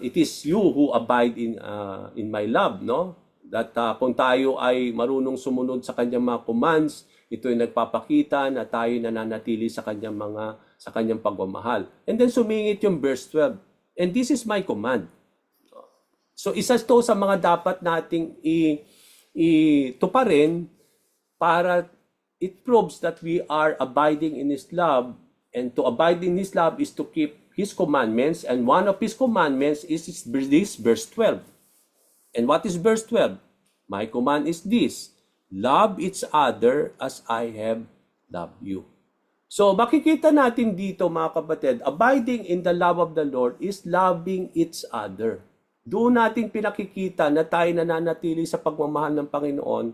it is you who abide in my love, no? That kung tayo ay marunong sumunod sa kanyang mga commands, ito ay nagpapakita na tayo nananatili sa kanyang pagmamahal. And then sumingit yung verse 12. And this is my command. So isa ito sa mga dapat nating ituparin para it proves that we are abiding in His love. And to abide in His love is to keep His commandments. And one of His commandments is this verse 12. And what is verse 12? My command is this, love each other as I have loved you. So makikita natin dito, mga kapatid, abiding in the love of the Lord is loving each other. Doon natin pinakikita na tayo nananatili sa pagmamahal ng Panginoon,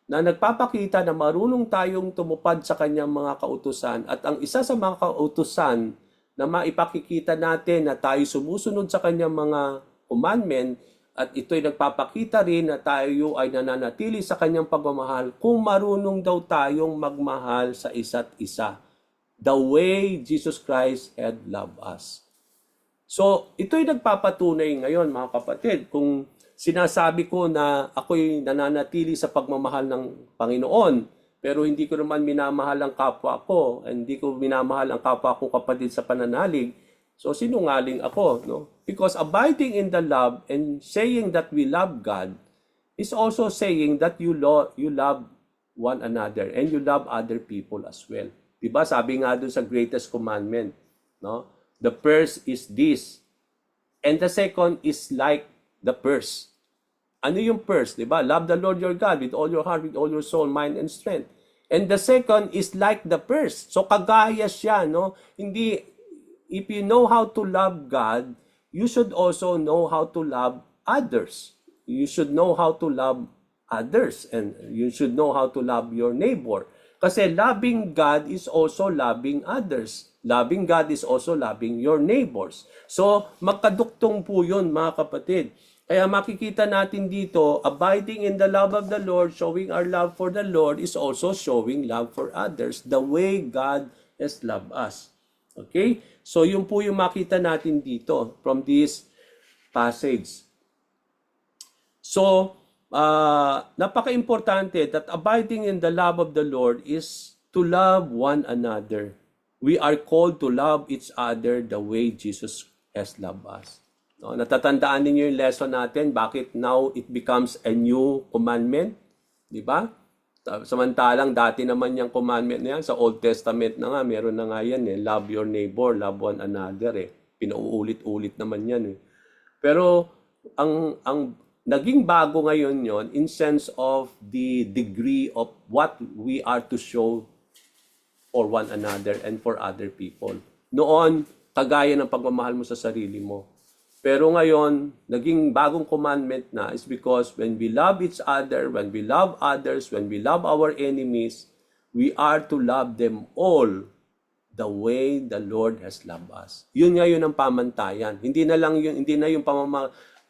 na nagpapakita na marunong tayong tumupad sa kanyang mga kautusan. At ang isa sa mga kautusan na maipakikita natin na tayo sumusunod sa kanyang mga commandment, at ito'y nagpapakita rin na tayo ay nananatili sa kanyang pagmamahal kung marunong daw tayong magmahal sa isa't isa. The way Jesus Christ had loved us. So, ito'y nagpapatunay ngayon, mga kapatid, kung sinasabi ko na ako'y nananatili sa pagmamahal ng Panginoon, pero hindi ko naman minamahal ang kapwa ko, hindi ko minamahal ang kapwa ko kapatid sa pananalig, so sinungaling ako, no? Because abiding in the love and saying that we love God is also saying that you love one another and you love other people as well. Diba? Sabi nga doon sa greatest commandment, no? The first is this, and the second is like the first. Ano yung first? Diba? Love the Lord your God with all your heart, with all your soul, mind, and strength. And the second is like the first. So kagaya siya, no? Hindi, if you know how to love God, you should also know how to love others. You should know how to love others, and you should know how to love your neighbor. Kasi loving God is also loving others. Loving God is also loving your neighbors. So, magkaduktong po yun, mga kapatid. Kaya makikita natin dito, abiding in the love of the Lord, showing our love for the Lord is also showing love for others the way God has loved us. Okay? So, yun po yung makita natin dito from this passage. So, napaka-importante that abiding in the love of the Lord is to love one another. We are called to love each other the way Jesus has loved us. No, natatandaan niyo yung lesson natin, bakit now it becomes a new commandment? Di ba? Samantalang dati naman yung commandment na yan, sa Old Testament na nga, meron na nga yan eh, love your neighbor, love one another eh. Pinauulit-ulit naman yan eh. Pero ang naging bago ngayon yon in sense of the degree of what we are to show for one another and for other people. Noon, kagaya ng pagmamahal mo sa sarili mo. Pero ngayon, naging bagong commandment na is because when we love each other, when we love others, when we love our enemies, we are to love them all the way the Lord has loved us. Yun nga yun ang pamantayan. Hindi na yung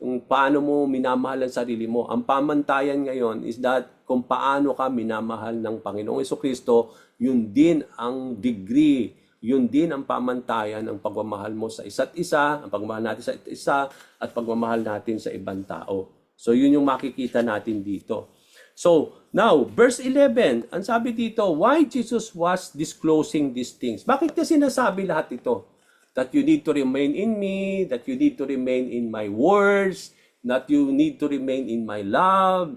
yung paano mo minamahal ang sarili mo. Ang pamantayan ngayon is that kung paano ka minamahal ng Panginoong Jesucristo, yun din ang degree, yun din ang pamantayan ng pagmamahal mo sa isa't isa, ang pagmamahal natin sa isa't isa, at pagmamahal natin sa ibang tao. So, yun yung makikita natin dito. So, now, verse 11, ang sabi dito, why Jesus was disclosing these things? Bakit niya sinasabi lahat ito? That you need to remain in me, that you need to remain in my words, that you need to remain in my love.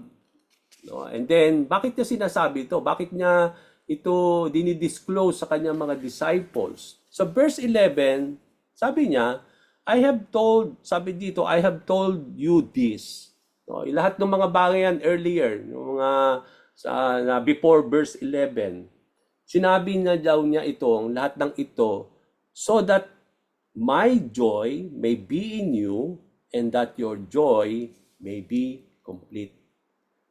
No? And then, bakit niya sinasabi ito? Bakit niya ito dinidisclose sa kanyang mga disciples? Sa verse 11, sabi niya, sabi dito, I have told you this. No, lahat ng mga bagay yan earlier, yung mga before verse 11, sinabi na daw niya lahat ng ito, so that my joy may be in you and that your joy may be complete.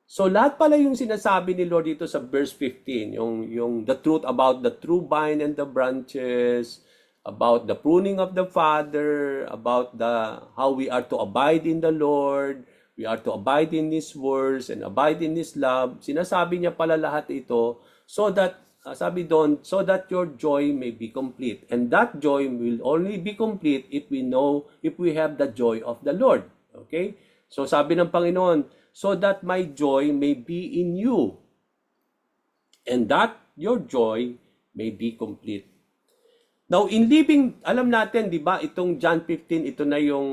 So lahat pala yung sinasabi ni Lord dito sa verse 15, yung the truth about the true vine and the branches, about the pruning of the Father, about how we are to abide in the Lord, we are to abide in His words and abide in His love. Sinasabi niya pala lahat ito so that, sabi doon, so that your joy may be complete. And that joy will only be complete if we have the joy of the Lord. Okay? So sabi ng Panginoon, so that my joy may be in you, and that your joy may be complete. Now, in living, alam natin, di ba, itong John 15, ito na yung,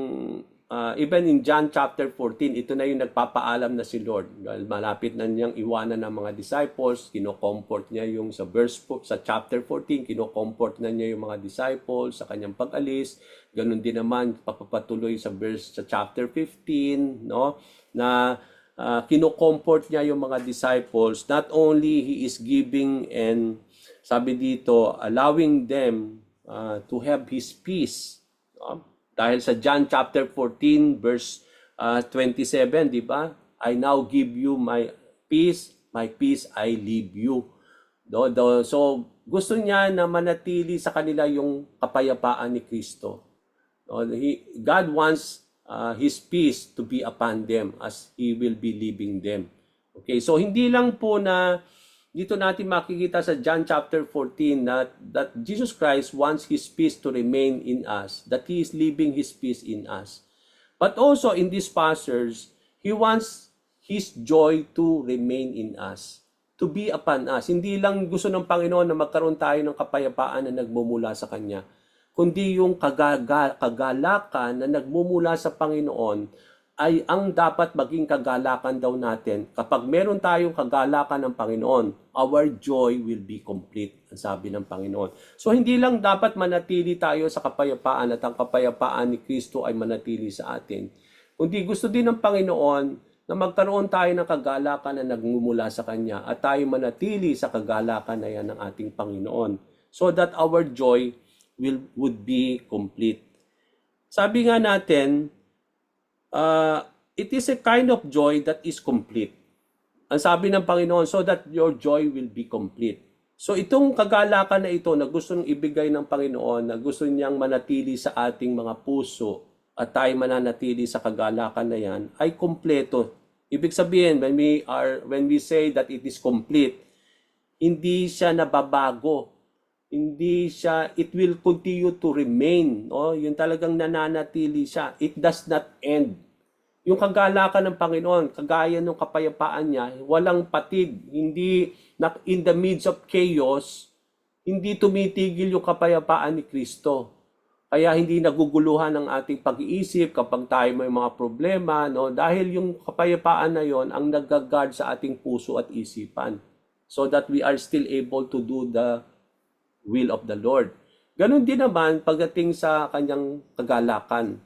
even in John chapter 14, ito na yung nagpapaalam na si Lord. Malapit na niyang iwanan ng mga disciples, kino-comfort niya yung sa chapter 14, kino-comfort na niya yung mga disciples sa kanyang pag-alis. Ganun din naman, papapatuloy sa chapter 15, no? Na kino-comfort niya yung mga disciples. Not only He is giving and sabi dito, allowing them to have His peace. Dahil sa John chapter 14 verse 27, di ba? I now give you my peace I leave you. So gusto niya na manatili sa kanila yung kapayapaan ni Kristo. God wants His peace to be upon them as He will be leaving them. Okay, so hindi lang po na dito natin makikita sa John chapter 14 that Jesus Christ wants His peace to remain in us, that He is leaving His peace in us. But also in this passage, He wants His joy to remain in us, to be upon us. Hindi lang gusto ng Panginoon na magkaroon tayo ng kapayapaan na nagmumula sa Kanya, kundi yung kagalakan na nagmumula sa Panginoon ay ang dapat maging kagalakan daw natin. Kapag meron tayong kagalakan ng Panginoon, our joy will be complete, ang sabi ng Panginoon. So hindi lang dapat manatili tayo sa kapayapaan at ang kapayapaan ni Kristo ay manatili sa atin. Kundi gusto din ng Panginoon na magkaroon tayo ng kagalakan na nagmumula sa Kanya at tayo manatili sa kagalakan na yan ng ating Panginoon so that our joy would be complete. Sabi nga natin, it is a kind of joy that is complete. Ang sabi ng Panginoon, so that your joy will be complete. So itong kagalakan na ito na gusto niyang ibigay ng Panginoon, na gusto niyang manatili sa ating mga puso at tayo mananatili sa kagalakan na yan, ay kompleto. Ibig sabihin, when we say that it is complete, hindi siya nababago. It will continue to remain. No? Yung talagang nananatili siya. It does not end. Yung kagalakan ng Panginoon, kagaya ng kapayapaan niya, walang patid. Hindi, in the midst of chaos, hindi tumitigil yung kapayapaan ni Kristo. Kaya hindi naguguluhan ang ating pag-iisip kapag tayo may mga problema. No? Dahil yung kapayapaan na yon ang nag-guard sa ating puso at isipan. So that we are still able to do the will of the Lord. Ganon din naman pagdating sa kanyang kagalakan.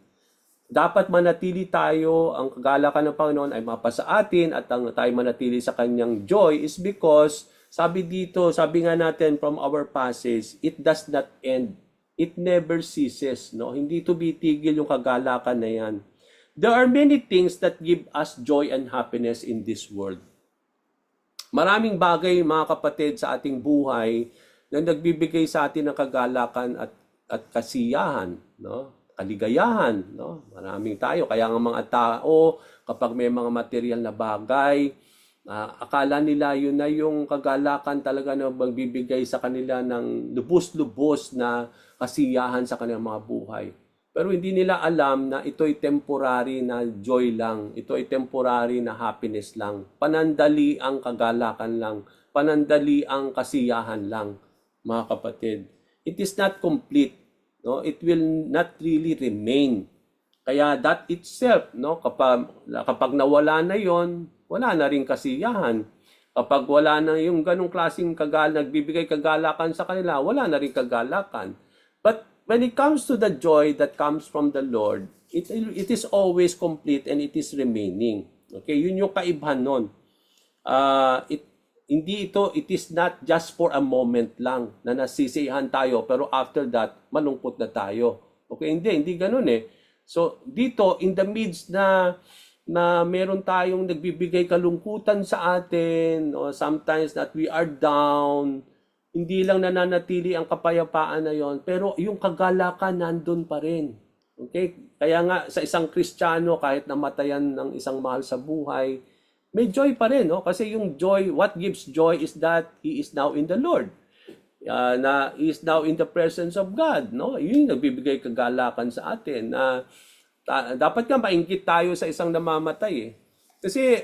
Dapat manatili tayo, ang kagalakan ng Panginoon ay mapasa atin at ang tayo manatili sa kanyang joy is because, sabi nga natin from our passage, it does not end. It never ceases. No? Hindi tumitigil yung kagalakan na yan. There are many things that give us joy and happiness in this world. Maraming bagay, mga kapatid, sa ating buhay na nagbibigay sa atin ng kagalakan at kasiyahan, no? Kaligayahan, no? Maraming tayo. Kaya nga mga tao, kapag may mga material na bagay, akala nila yun na yung kagalakan talaga na magbibigay sa kanila ng lubos-lubos na kasiyahan sa kanilang mga buhay. Pero hindi nila alam na ito'y temporary na joy lang. Ito'y temporary na happiness lang. Panandali ang kagalakan lang. Panandali ang kasiyahan lang, mga kapatid. It is not complete. No? It will not really remain. Kaya that itself, no? kapag nawala na yon, wala na rin kasiyahan. Kapag wala na yung ganong klaseng nagbibigay kagalakan sa kanila, wala na rin kagalakan. But when it comes to the joy that comes from the Lord, it is always complete and it is remaining. Okay, yun yung kaibahan nun. It is not just for a moment lang na nasisiyahan tayo, pero after that, malungkot na tayo. Okay, hindi ganun eh. So, dito, in the midst na meron tayong nagbibigay kalungkutan sa atin, or sometimes that we are down, hindi lang nananatili ang kapayapaan na yon, pero yung kagalakan nandun pa rin. Okay? Kaya nga, sa isang Kristiyano, kahit namatayan ng isang mahal sa buhay, may joy pa rin, no? Kasi yung joy, what gives joy is that he is now in the Lord. Na he is now in the presence of God, no? Yun yung nagbibigay kagalakan sa atin. Dapat nga maingkit tayo sa isang namamatay eh. Kasi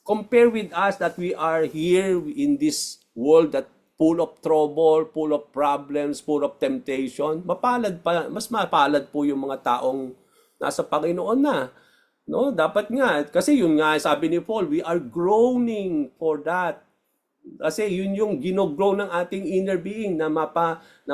compare with us that we are here in this world that full of trouble, full of problems, full of temptation, mas mapalad po yung mga taong nasa Panginoon na. No, dapat nga kasi yun nga sabi ni Paul, we are groaning for that. Kasi yun yung gino-grow ng ating inner being na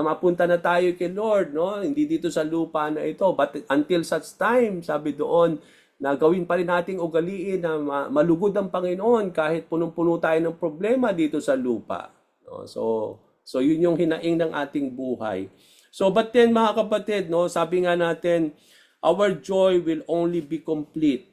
mapunta na tayo kay Lord, no? Hindi dito sa lupa na ito, but until such time, sabi doon, na gawin pa rin nating ugaliin na malugod ang Panginoon kahit punong-puno tayo ng problema dito sa lupa. No? So yun yung hinaing ng ating buhay. So but then mga kapatid, no, sabi nga natin, our joy will only be complete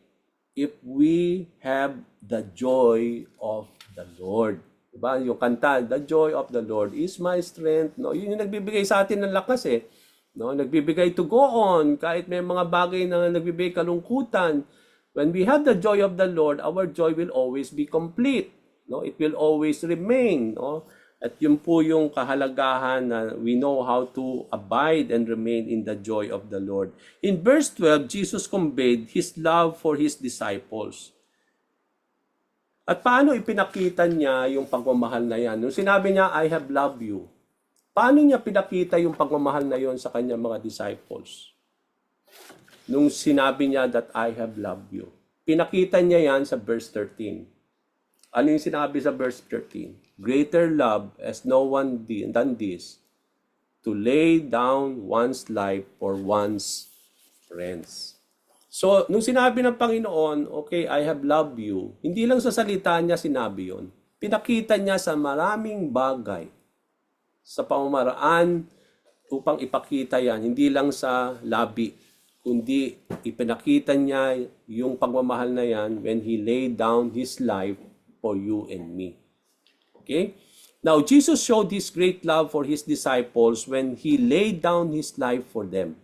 if we have the joy of the Lord. Diba? Yung kanta, the joy of the Lord is my strength. No? Yun yung nagbibigay sa atin ng lakas eh. No? Nagbibigay to go on kahit may mga bagay na nagbibigay kalungkutan. When we have the joy of the Lord, our joy will always be complete. No? It will always remain. No? At yun po yung kahalagahan na we know how to abide and remain in the joy of the Lord. In verse 12, Jesus conveyed His love for His disciples. At paano ipinakita niya yung pagmamahal na yan? Nung sinabi niya, I have loved you, paano niya pinakita yung pagmamahal na yon sa kanyang mga disciples? nung sinabi niya that I have loved you. Pinakita niya yan sa verse 13. Ano yung sinabi sa verse 13? Greater love has no one than this, to lay down one's life for one's friends. So, nung sinabi ng Panginoon, okay, I have loved you, hindi lang sa salita niya sinabi yon. Pinakita niya sa maraming bagay, sa pamamaraan upang ipakita yan, hindi lang sa labi, kundi ipinakita niya yung pagmamahal na yan when He laid down His life for you and me. Okay? Now, Jesus showed His great love for His disciples when He laid down His life for them.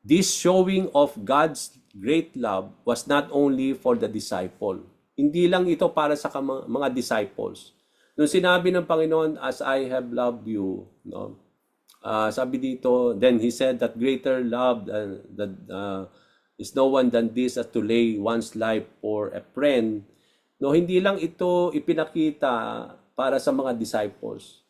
This showing of God's great love was not only for the disciple. Hindi lang ito para sa mga disciples. Nung sinabi ng Panginoon, as I have loved you, no? Sabi dito, then He said that greater love is no one than this, as to lay one's life for a friend. No, hindi lang ito ipinakita para sa mga disciples.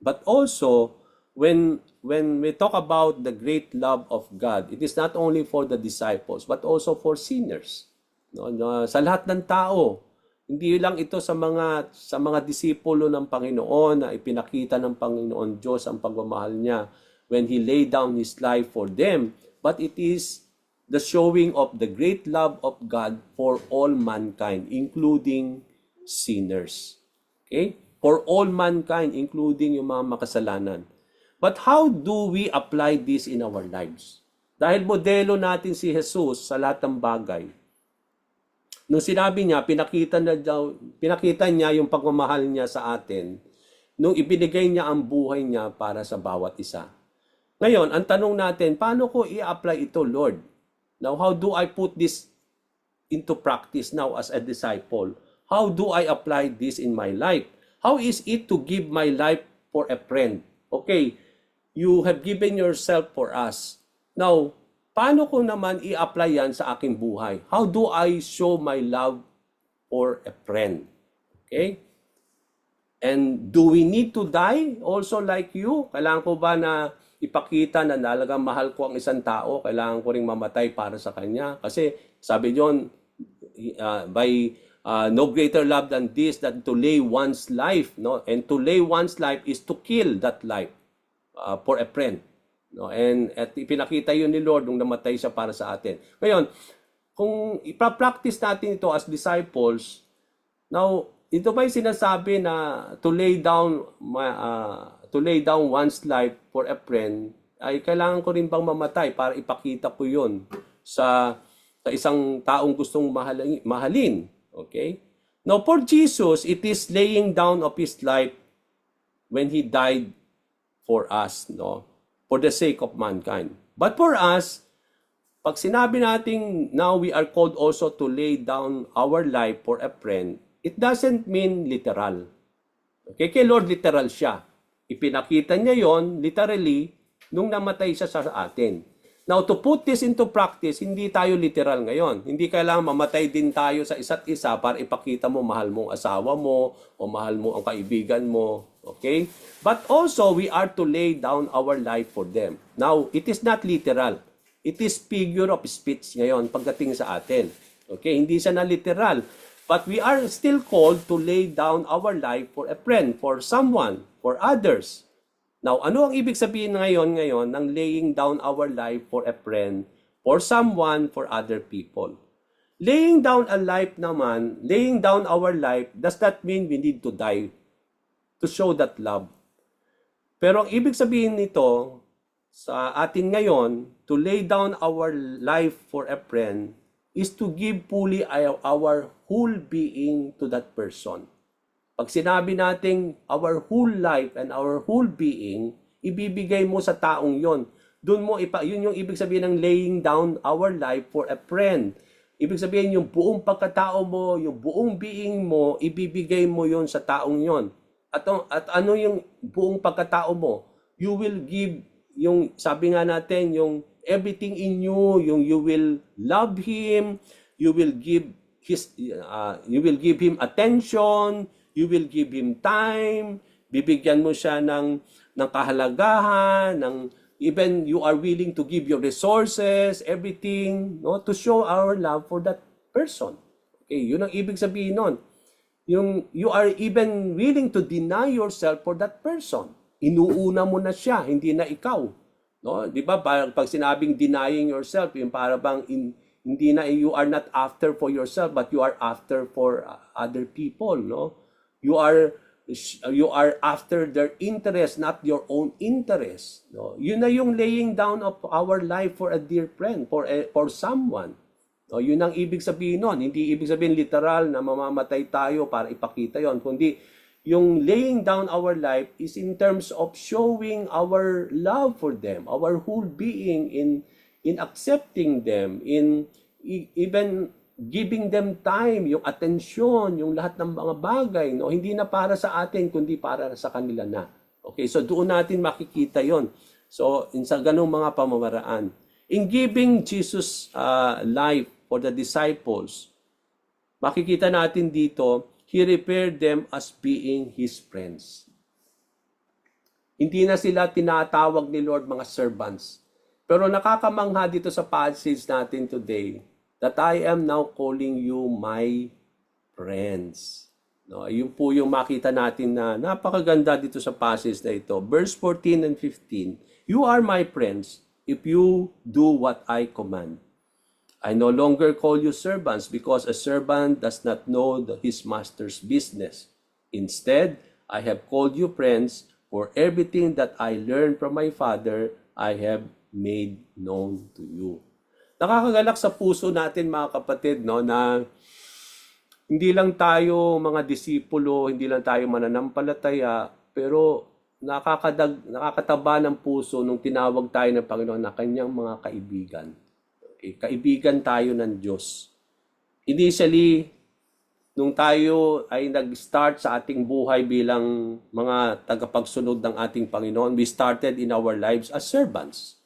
But also, when we talk about the great love of God, it is not only for the disciples, but also for sinners. No, sa lahat ng tao. Hindi lang ito sa mga disipulo ng Panginoon na ipinakita ng Panginoon Diyos ang pagmamahal niya when He laid down His life for them, but it is the showing of the great love of God for all mankind, including sinners. Okay? For all mankind, including yung mga makasalanan. But how do we apply this in our lives? Dahil modelo natin si Jesus sa lahat ng bagay. Nung sinabi niya, pinakita niya yung pagmamahal niya sa atin, nung ibinigay niya ang buhay niya para sa bawat isa. Ngayon, ang tanong natin, paano ko i-apply ito, Lord? Now, how do I put this into practice now as a disciple? How do I apply this in my life? How is it to give my life for a friend? Okay, you have given yourself for us. Now, paano ko naman i-apply yan sa aking buhay? How do I show my love for a friend? Okay? And do we need to die also like you? Kailangan ko ba na ipakita na talagang mahal ko ang isang tao? Kailangan ko ring mamatay para sa kanya? Kasi sabi diyon, no greater love than this, than to lay one's life. No? And to lay one's life is to kill that life for a friend. No, at ipinakita yun ni Lord nung namatay siya para sa atin. Ngayon, kung ipa-practice natin ito as disciples, now, ito ba yung sinasabi na to lay down one's life for a friend, ay kailangan ko rin bang mamatay para ipakita ko yun sa isang taong gustong mahalin. Okay? Now, for Jesus, it is laying down of His life when He died for us, no? For the sake of mankind. But for us, pag sinabi natin now we are called also to lay down our life for a friend, it doesn't mean literal. Okay, kay Lord literal siya. Ipinakita niya yon literally nung namatay siya sa atin. Now, to put this into practice, hindi tayo literal ngayon. Hindi kailangan mamatay din tayo sa isa't isa para ipakita mo mahal mo ang asawa mo o mahal mo ang kaibigan mo. Okay? But also, we are to lay down our life for them. Now, it is not literal. It is figure of speech ngayon pagdating sa atin. Okay? Hindi siya na literal. But we are still called to lay down our life for a friend, for someone, for others. Now, ano ang ibig sabihin ngayon ng laying down our life for a friend, for someone, for other people? Laying down a life naman, laying down our life, does that mean we need to die to show that love? Pero ang ibig sabihin nito sa atin ngayon, to lay down our life for a friend, is to give fully our whole being to that person. Pag sinabi nating our whole life and our whole being, ibibigay mo sa taong yon. Yun yung ibig sabihin ng laying down our life for a friend. Ibig sabihin yung buong pagkatao mo, yung buong being mo, ibibigay mo yon sa taong yon. At ano yung buong pagkatao mo? You will give, yung sabi nga natin, yung everything in you, yung you will love Him, you will give Him attention, you will give Him time, bibigyan mo siya ng kahalagahan, even you are willing to give your resources, everything, no, to show our love for that person. Okay, yun ang ibig sabihin nun. Yung you are even willing to deny yourself for that person. Inuuna mo na siya, hindi na ikaw. No? 'Di ba? Pag sinabing denying yourself, yung para bang hindi na you are not after for yourself but you are after for other people, no? You are after their interest, not your own interest. No? Yun na yung laying down of our life for a dear friend, for someone. No? Yun ang ibig sabihin nun. Hindi ibig sabihin literal na mamamatay tayo para ipakita yon, kundi yung laying down our life is in terms of showing our love for them, our whole being in accepting them, in even giving them time, yung atensyon, yung lahat ng mga bagay, no? Hindi na para sa atin, kundi para sa kanila na. Okay, so doon natin makikita yon. So, sa ganung mga pamamaraan. In giving Jesus life for the disciples, makikita natin dito, He referred them as being His friends. Hindi na sila tinatawag ni Lord mga servants. Pero nakakamangha dito sa passage natin today, that I am now calling you my friends. No, yun po yung makita natin na napakaganda dito sa passage na ito. Verse 14 and 15, you are my friends if you do what I command. I no longer call you servants because a servant does not know his master's business. Instead, I have called you friends, for everything that I learned from my Father, I have made known to you. Nakakagalak sa puso natin mga kapatid, no, na hindi lang tayo mga disipulo, hindi lang tayo mananampalataya, pero nakakataba ng puso nung tinawag tayo ng Panginoon na kanyang mga kaibigan. Okay, kaibigan tayo ng Diyos. Initially, nung tayo ay nag-start sa ating buhay bilang mga tagapagsunod ng ating Panginoon, we started in our lives as servants.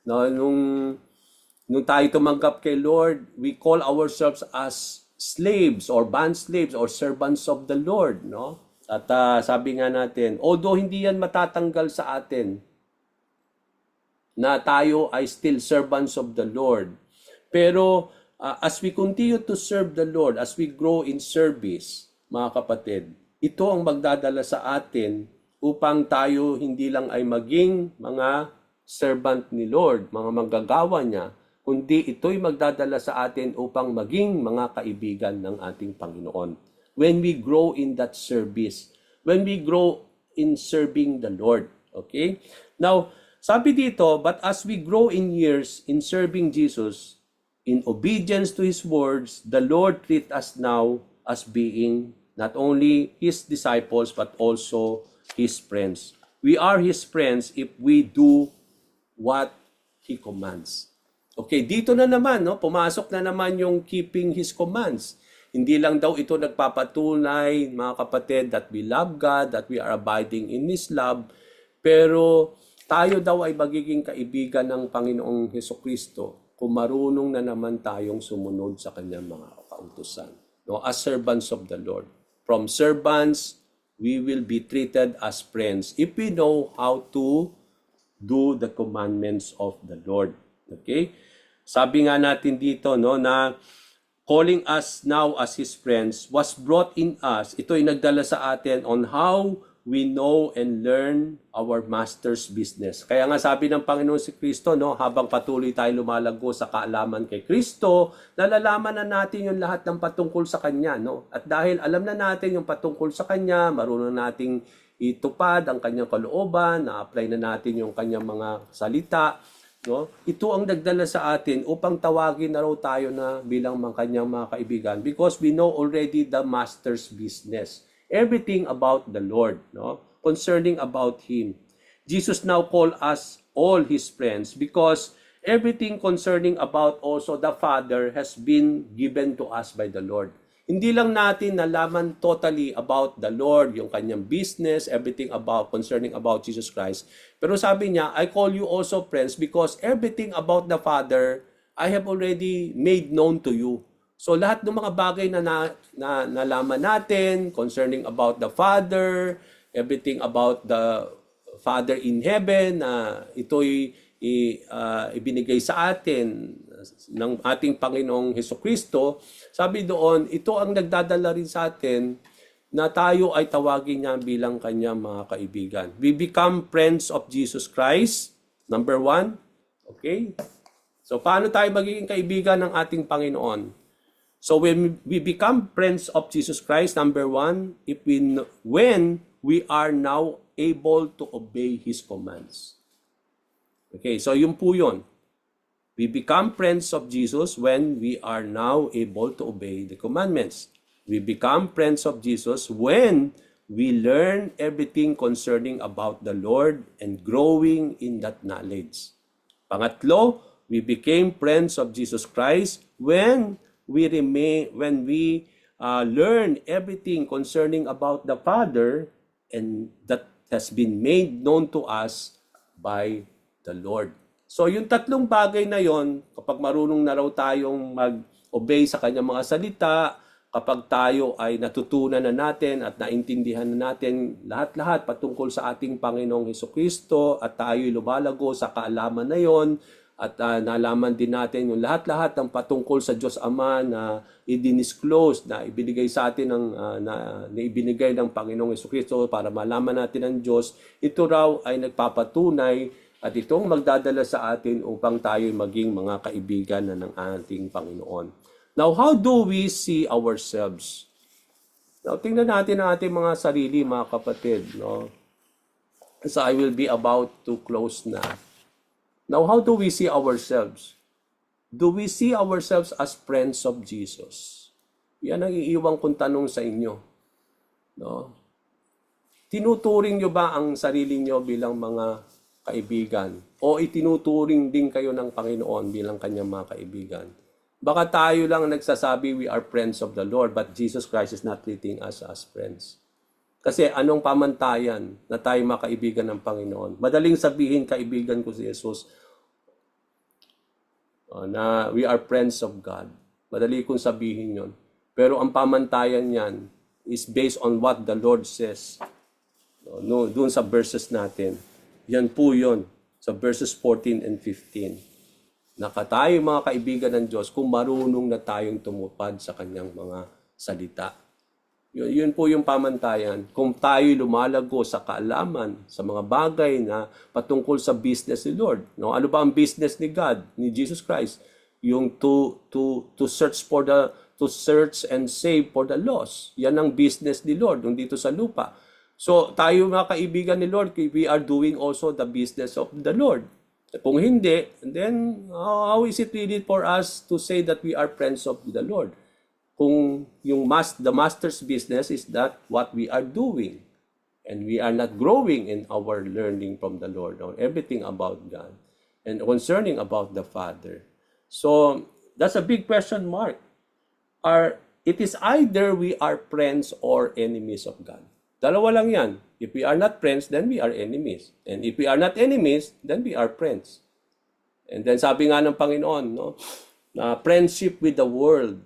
No, nung tayo tumanggap kay Lord, we call ourselves as slaves or bond slaves or servants of the Lord, no? At sabi nga natin, although hindi yan matatanggal sa atin na tayo ay still servants of the Lord, pero as we continue to serve the Lord, as we grow in service, mga kapatid, ito ang magdadala sa atin upang tayo hindi lang ay maging mga servant ni Lord, mga manggagawa niya, kundi ito'y magdadala sa atin upang maging mga kaibigan ng ating Panginoon. When we grow in that service, when we grow in serving the Lord. Okay? Now, sabi dito, but as we grow in years in serving Jesus, in obedience to His words, the Lord treats us now as being not only His disciples, but also His friends. We are His friends if we do what He commands. Okay, dito na naman, no? Pumasok na naman yung keeping His commands. Hindi lang daw ito nagpapatunay, mga kapatid, that we love God, that we are abiding in His love, pero tayo daw ay magiging kaibigan ng Panginoong Hesukristo kung marunong na naman tayong sumunod sa Kanyang mga kautusan. No? As servants of the Lord. From servants, we will be treated as friends if we know how to do the commandments of the Lord. Okay? Sabi nga natin dito, no, na calling us now as His friends was brought in us. Ito ay nagdala sa atin on how we know and learn our Master's business. Kaya nga sabi ng Panginoon si Kristo, no, habang patuloy tayo lumalago sa kaalaman kay Kristo, nalalaman na natin yung lahat ng patungkol sa Kanya. No? At dahil alam na natin yung patungkol sa Kanya, marunong nating itupad ang Kanyang kalooban, na-apply na natin yung Kanyang mga salita, no? Ito ang nagdala sa atin upang tawagin na raw tayo na bilang kanyang mga kaibigan because we know already the Master's business. Everything about the Lord, no? Concerning about Him. Jesus now call us all His friends because everything concerning about also the Father has been given to us by the Lord. Hindi lang natin nalaman totally about the Lord, yung kanyang business, everything about concerning about Jesus Christ. Pero sabi niya, I call you also friends because everything about the Father, I have already made known to you. So lahat ng mga bagay na nalaman natin concerning about the Father, everything about Father in heaven na ito'y ibinigay sa atin ng ating Panginoong Hesukristo, sabi doon, ito ang nagdadala rin sa atin na tayo ay tawagin niya bilang kanyang mga kaibigan. We become friends of Jesus Christ, number 1. Okay? So, paano tayo magiging kaibigan ng ating Panginoon? So, when we become friends of Jesus Christ, number 1, when we are now able to obey His commands. Okay, so yun po yun. We become friends of Jesus when we are now able to obey the commandments. We become friends of Jesus when we learn everything concerning about the Lord and growing in that knowledge. Pangatlo, we became friends of Jesus Christ when we learn everything concerning about the Father and that has been made known to us by the Lord. So yung tatlong bagay na yon, kapag marunong na raw tayong mag-obey sa kanyang mga salita, kapag tayo ay natutunan na natin at naintindihan na natin lahat-lahat patungkol sa ating Panginoong Hesukristo at tayo'y lumalago sa kaalaman na yon at nalaman din natin yung lahat-lahat ng patungkol sa Diyos Ama na i-disclose, na ibinigay sa atin na ibinigay ng Panginoong Hesukristo para malaman natin ang Diyos, ito raw ay nagpapatunay at itong magdadala sa atin upang tayo maging mga kaibigan na ng ating Panginoon. Now, how do we see ourselves? Now, tingnan natin ang ating mga sarili, mga kapatid. No? So, I will be about to close na. Now, how do we see ourselves? Do we see ourselves as friends of Jesus? Yan ang iiwang kong tanong sa inyo. No? Tinuturing nyo ba ang sarili nyo bilang mga kaibigan? O itinuturing din kayo ng Panginoon bilang kanyang mga kaibigan? Baka tayo lang nagsasabi we are friends of the Lord, but Jesus Christ is not treating us as friends. Kasi anong pamantayan na tayo makaibigan ng Panginoon? Madaling sabihin, kaibigan ko si Jesus, na we are friends of God. Madali kong sabihin yon. Pero ang pamantayan niyan is based on what the Lord says. No, doon sa verses natin. Yan po yon sa verses 14 and 15. Tayo mga kaibigan ng Diyos kung marunong na tayong tumupad sa kanyang mga salita. Yun po yung pamantayan. Kung tayo lumalago sa kaalaman, sa mga bagay na patungkol sa business ni Lord. No? Ano ba ang business ni God, ni Jesus Christ? Yung to search and save for the lost. Yan ang business ni Lord yung dito sa lupa. So tayo mga kaibigan ni Lord, we are doing also the business of the Lord. Kung hindi, then how is it really for us to say that we are friends of the Lord? Kung the master's business is that what we are doing, and we are not growing in our learning from the Lord on everything about God and concerning about the Father. So that's a big question mark. It is either we are friends or enemies of God. Dalawa lang yan. If we are not friends, then we are enemies. And if we are not enemies, then we are friends. And then sabi nga ng Panginoon, no, na friendship with the world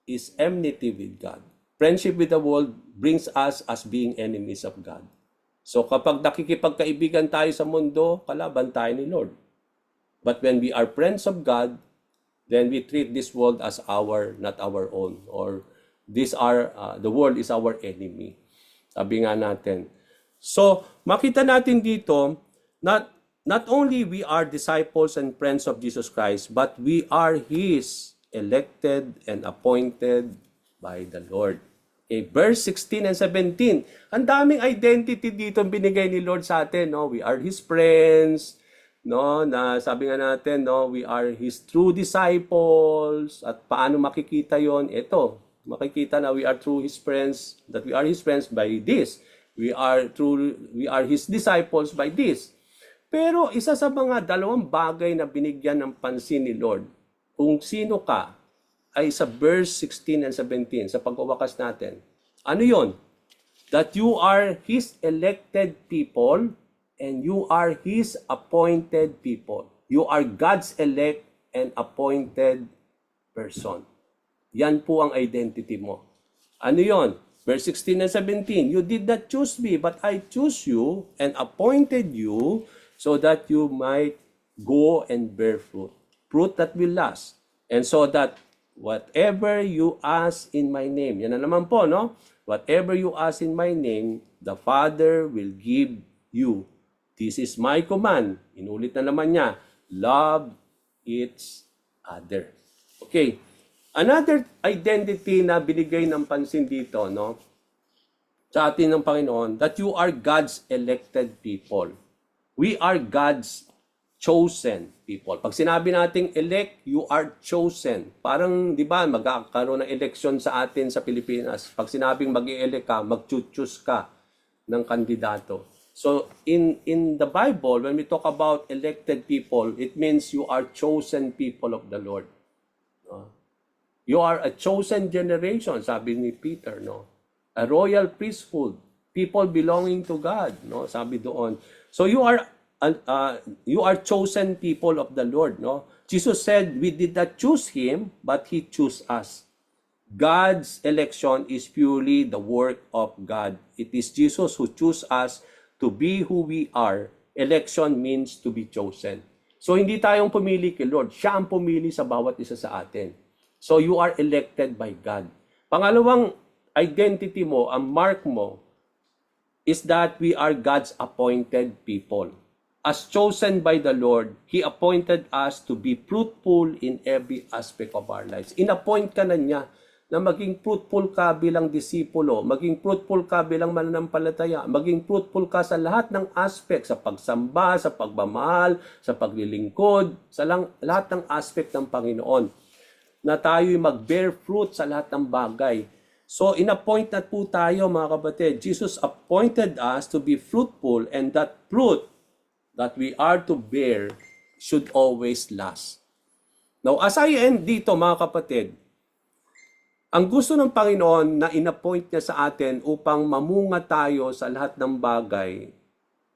is enmity with God. Friendship with the world brings us as being enemies of God. So kapag nakikipagkaibigan tayo sa mundo, kalaban tayo ni Lord. But when we are friends of God, then we treat this world as not our own. Or the world is our enemy. Sabi nga natin. So, makita natin dito, not only we are disciples and friends of Jesus Christ, but we are His elected and appointed by the Lord. Okay, verse 16 and 17. Ang daming identity dito binigay ni Lord sa atin. No? We are His friends. No? Na sabi nga natin, no? We are His true disciples. At paano makikita yon? Ito. Makikita na we are true His friends, that we are His friends by this. We are His disciples by this. Pero isa sa mga dalawang bagay na binigyan ng pansin ni Lord, kung sino ka, ay sa verse 16 and 17, sa pagwawakas natin. Ano yon? That you are His elected people and you are His appointed people. You are God's elect and appointed person. Yan po ang identity mo. Ano yon? Verse 16 and 17, you did not choose me, but I chose you and appointed you so that you might go and bear fruit. Fruit that will last. And so that whatever you ask in my name, yan na naman po, no? Whatever you ask in my name, the Father will give you. This is my command. Inulit na naman niya. Love each other. Okay. Another identity na binigay ng pansin dito, no? Sa atin ng Panginoon, that you are God's elected people. We are God's chosen people. Pag sinabi nating elect, you are chosen. Parang, di ba, magkakaroon ng election sa atin sa Pilipinas. Pag sinabing mag-i-elect ka, mag-choose ka ng kandidato. So, in the Bible, when we talk about elected people, it means you are chosen people of the Lord. You are a chosen generation, sabi ni Peter, no? A royal priesthood, people belonging to God, no? Sabi doon. So you are chosen people of the Lord, no? Jesus said, we did not choose him, but he chose us. God's election is purely the work of God. It is Jesus who chose us to be who we are. Election means to be chosen. So hindi tayong pumili kay Lord, siya ang pumili sa bawat isa sa atin. So you are elected by God. Pangalawang identity mo, ang mark mo, is that we are God's appointed people. As chosen by the Lord, He appointed us to be fruitful in every aspect of our lives. In-appoint ka na niya na maging fruitful ka bilang disipulo, maging fruitful ka bilang mananampalataya, maging fruitful ka sa lahat ng aspect, sa pagsamba, sa pagmamahal, sa paglilingkod, sa lahat ng aspect ng Panginoon. Na tayo'y mag-bear fruit sa lahat ng bagay. So, in-appoint na po tayo, mga kapatid. Jesus appointed us to be fruitful, and that fruit that we are to bear should always last. Now, as I end dito, mga kapatid, ang gusto ng Panginoon na in-appoint niya sa atin upang mamunga tayo sa lahat ng bagay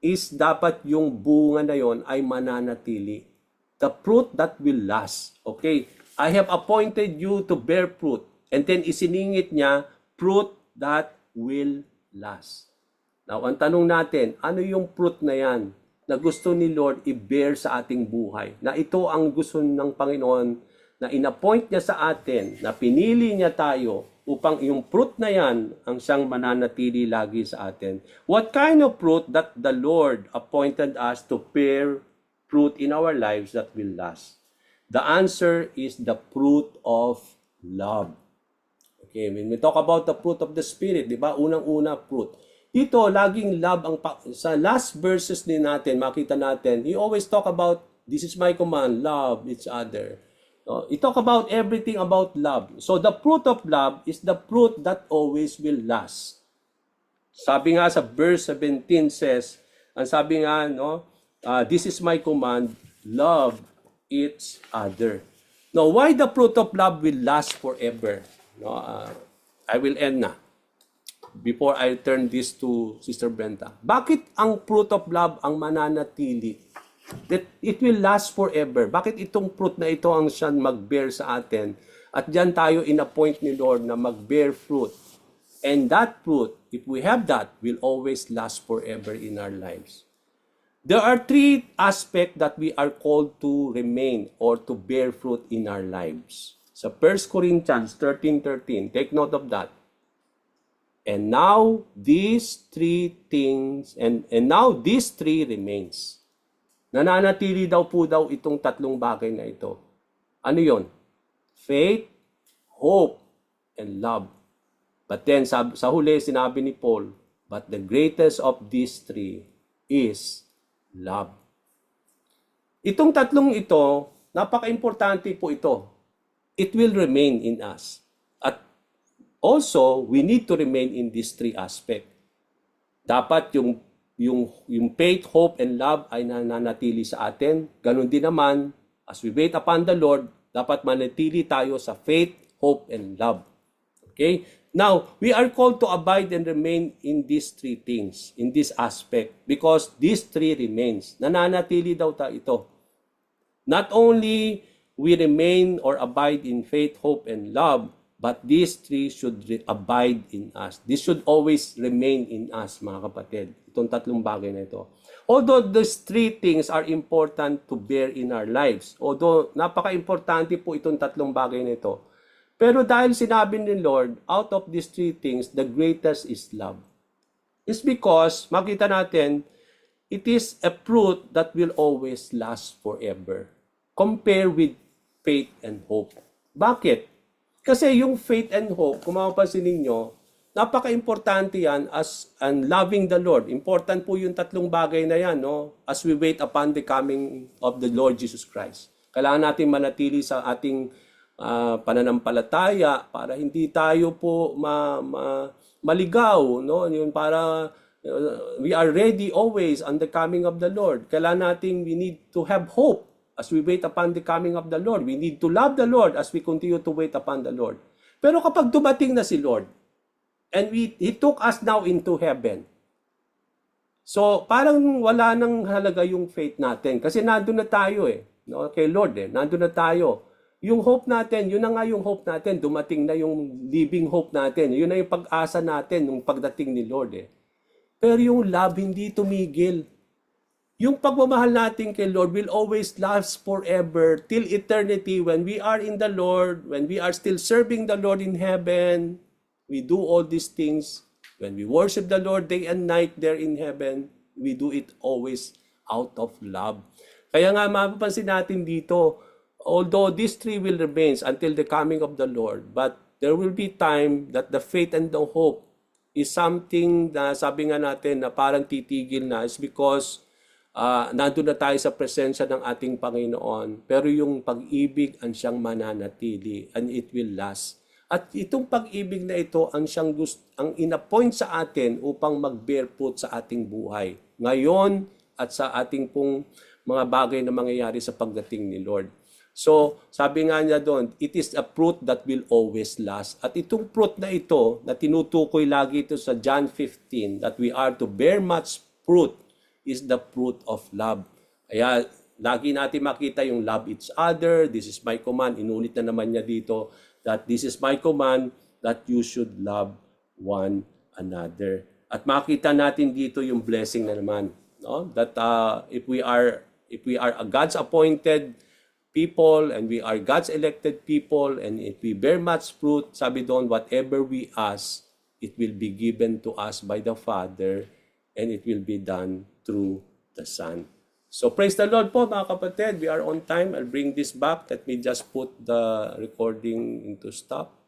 is dapat yung bunga na yon ay mananatili. The fruit that will last. Okay? I have appointed you to bear fruit. And then isiningit niya, fruit that will last. Now, ang tanong natin, ano yung fruit na yan na gusto ni Lord i-bear sa ating buhay? Na ito ang gusto ng Panginoon na in-appoint niya sa atin, na pinili niya tayo upang yung fruit na yan ang siyang mananatili lagi sa atin. What kind of fruit that the Lord appointed us to bear fruit in our lives that will last? The answer is the fruit of love. Okay, when we talk about the fruit of the Spirit, di ba? Unang-una, fruit. Dito, laging love ang sa last verses din natin, makita natin, he always talk about, this is my command, love each other. No, he talk about everything about love. So the fruit of love is the fruit that always will last. Sabi nga sa verse 17 says, ang sabi nga, no, this is my command, love each other. Now, why the fruit of love will last forever? No, I will end na. Before I turn this to Sister Brenda. Bakit ang fruit of love ang mananatili? That it will last forever. Bakit itong fruit na ito ang siyang mag-bear sa atin? At diyan tayo in-appoint ni Lord na mag-bear fruit. And that fruit, if we have that, will always last forever in our lives. There are three aspects that we are called to remain or to bear fruit in our lives. Sa 1 Corinthians 13:13, take note of that. And now these three things, and now these three remains. Nananatili daw itong tatlong bagay na ito. Ano yon? Faith, hope, and love. But then sa huli sinabi ni Paul, but the greatest of these three is love. Itong tatlong ito, napaka-importante po ito. It will remain in us. At also, we need to remain in these three aspects. Dapat yung faith, hope, and love ay nananatili sa atin. Ganon din naman, as we wait upon the Lord, dapat manatili tayo sa faith, hope, and love. Okay? Now, we are called to abide and remain in these three things, in this aspect, because these three remains. Nananatili daw ito. Not only we remain or abide in faith, hope, and love, But these three should abide in us. This should always remain in us, mga kapatid. Itong tatlong bagay na ito. Although these three things are important to bear in our lives, although napaka-importante po itong tatlong bagay na ito, pero dahil sinabi ni Lord, out of these three things, the greatest is love. It's because, makita natin, it is a fruit that will always last forever. Compare with faith and hope. Bakit? Kasi yung faith and hope, kung mapapansin ninyo, napaka-importante yan as and loving the Lord. Important po yung tatlong bagay na yan, no? As we wait upon the coming of the Lord Jesus Christ. Kailangan natin manatili sa ating pananampalataya para hindi tayo po maligaw, no? Yun para we are ready always on the coming of the Lord. Kailangan natin, we need to have hope. As we wait upon the coming of the Lord, we need to love the Lord as we continue to wait upon the Lord. Pero kapag dumating na si Lord, and He took us now into heaven, so parang wala nang halaga yung faith natin. Kasi nandun na tayo no? Kay Lord nandun na tayo. Yung hope natin, yun na nga yung hope natin. Dumating na yung living hope natin. Yun na yung pag-asa natin nung pagdating ni Lord Pero yung love, hindi tumigil. Yung pagmamahal natin kay Lord will always last forever till eternity. When we are in the Lord, when we are still serving the Lord in heaven, we do all these things. When we worship the Lord day and night there in heaven, we do it always out of love. Kaya nga mapapansin natin dito, although these three will remain until the coming of the Lord, but there will be time that the faith and the hope is something na sabi nga natin na parang titigil na is because nandun na tayo sa presensya ng ating Panginoon. Pero yung pag-ibig ang siyang mananatili and it will last. At itong pag-ibig na ito ang siyang ang inappoint sa atin upang mag-bear fruit sa ating buhay. Ngayon at sa ating pong mga bagay na mangyayari sa pagdating ni Lord. So, sabi nga niya doon, it is a fruit that will always last. At itong fruit na ito, na tinutukoy lagi ito sa John 15, that we are to bear much fruit, is the fruit of love. Kaya, lagi natin makita yung love each other. This is my command. Inulit na naman niya dito that this is my command that you should love one another. At makita natin dito yung blessing na naman. No? That if we are a God's appointed people and we are God's elected people and if we bear much fruit, sabi doon, whatever we ask, it will be given to us by the Father and it will be done through the Son. So praise the Lord po mga kapatid. We are on time. I'll bring this back. Let me just put the recording into stop.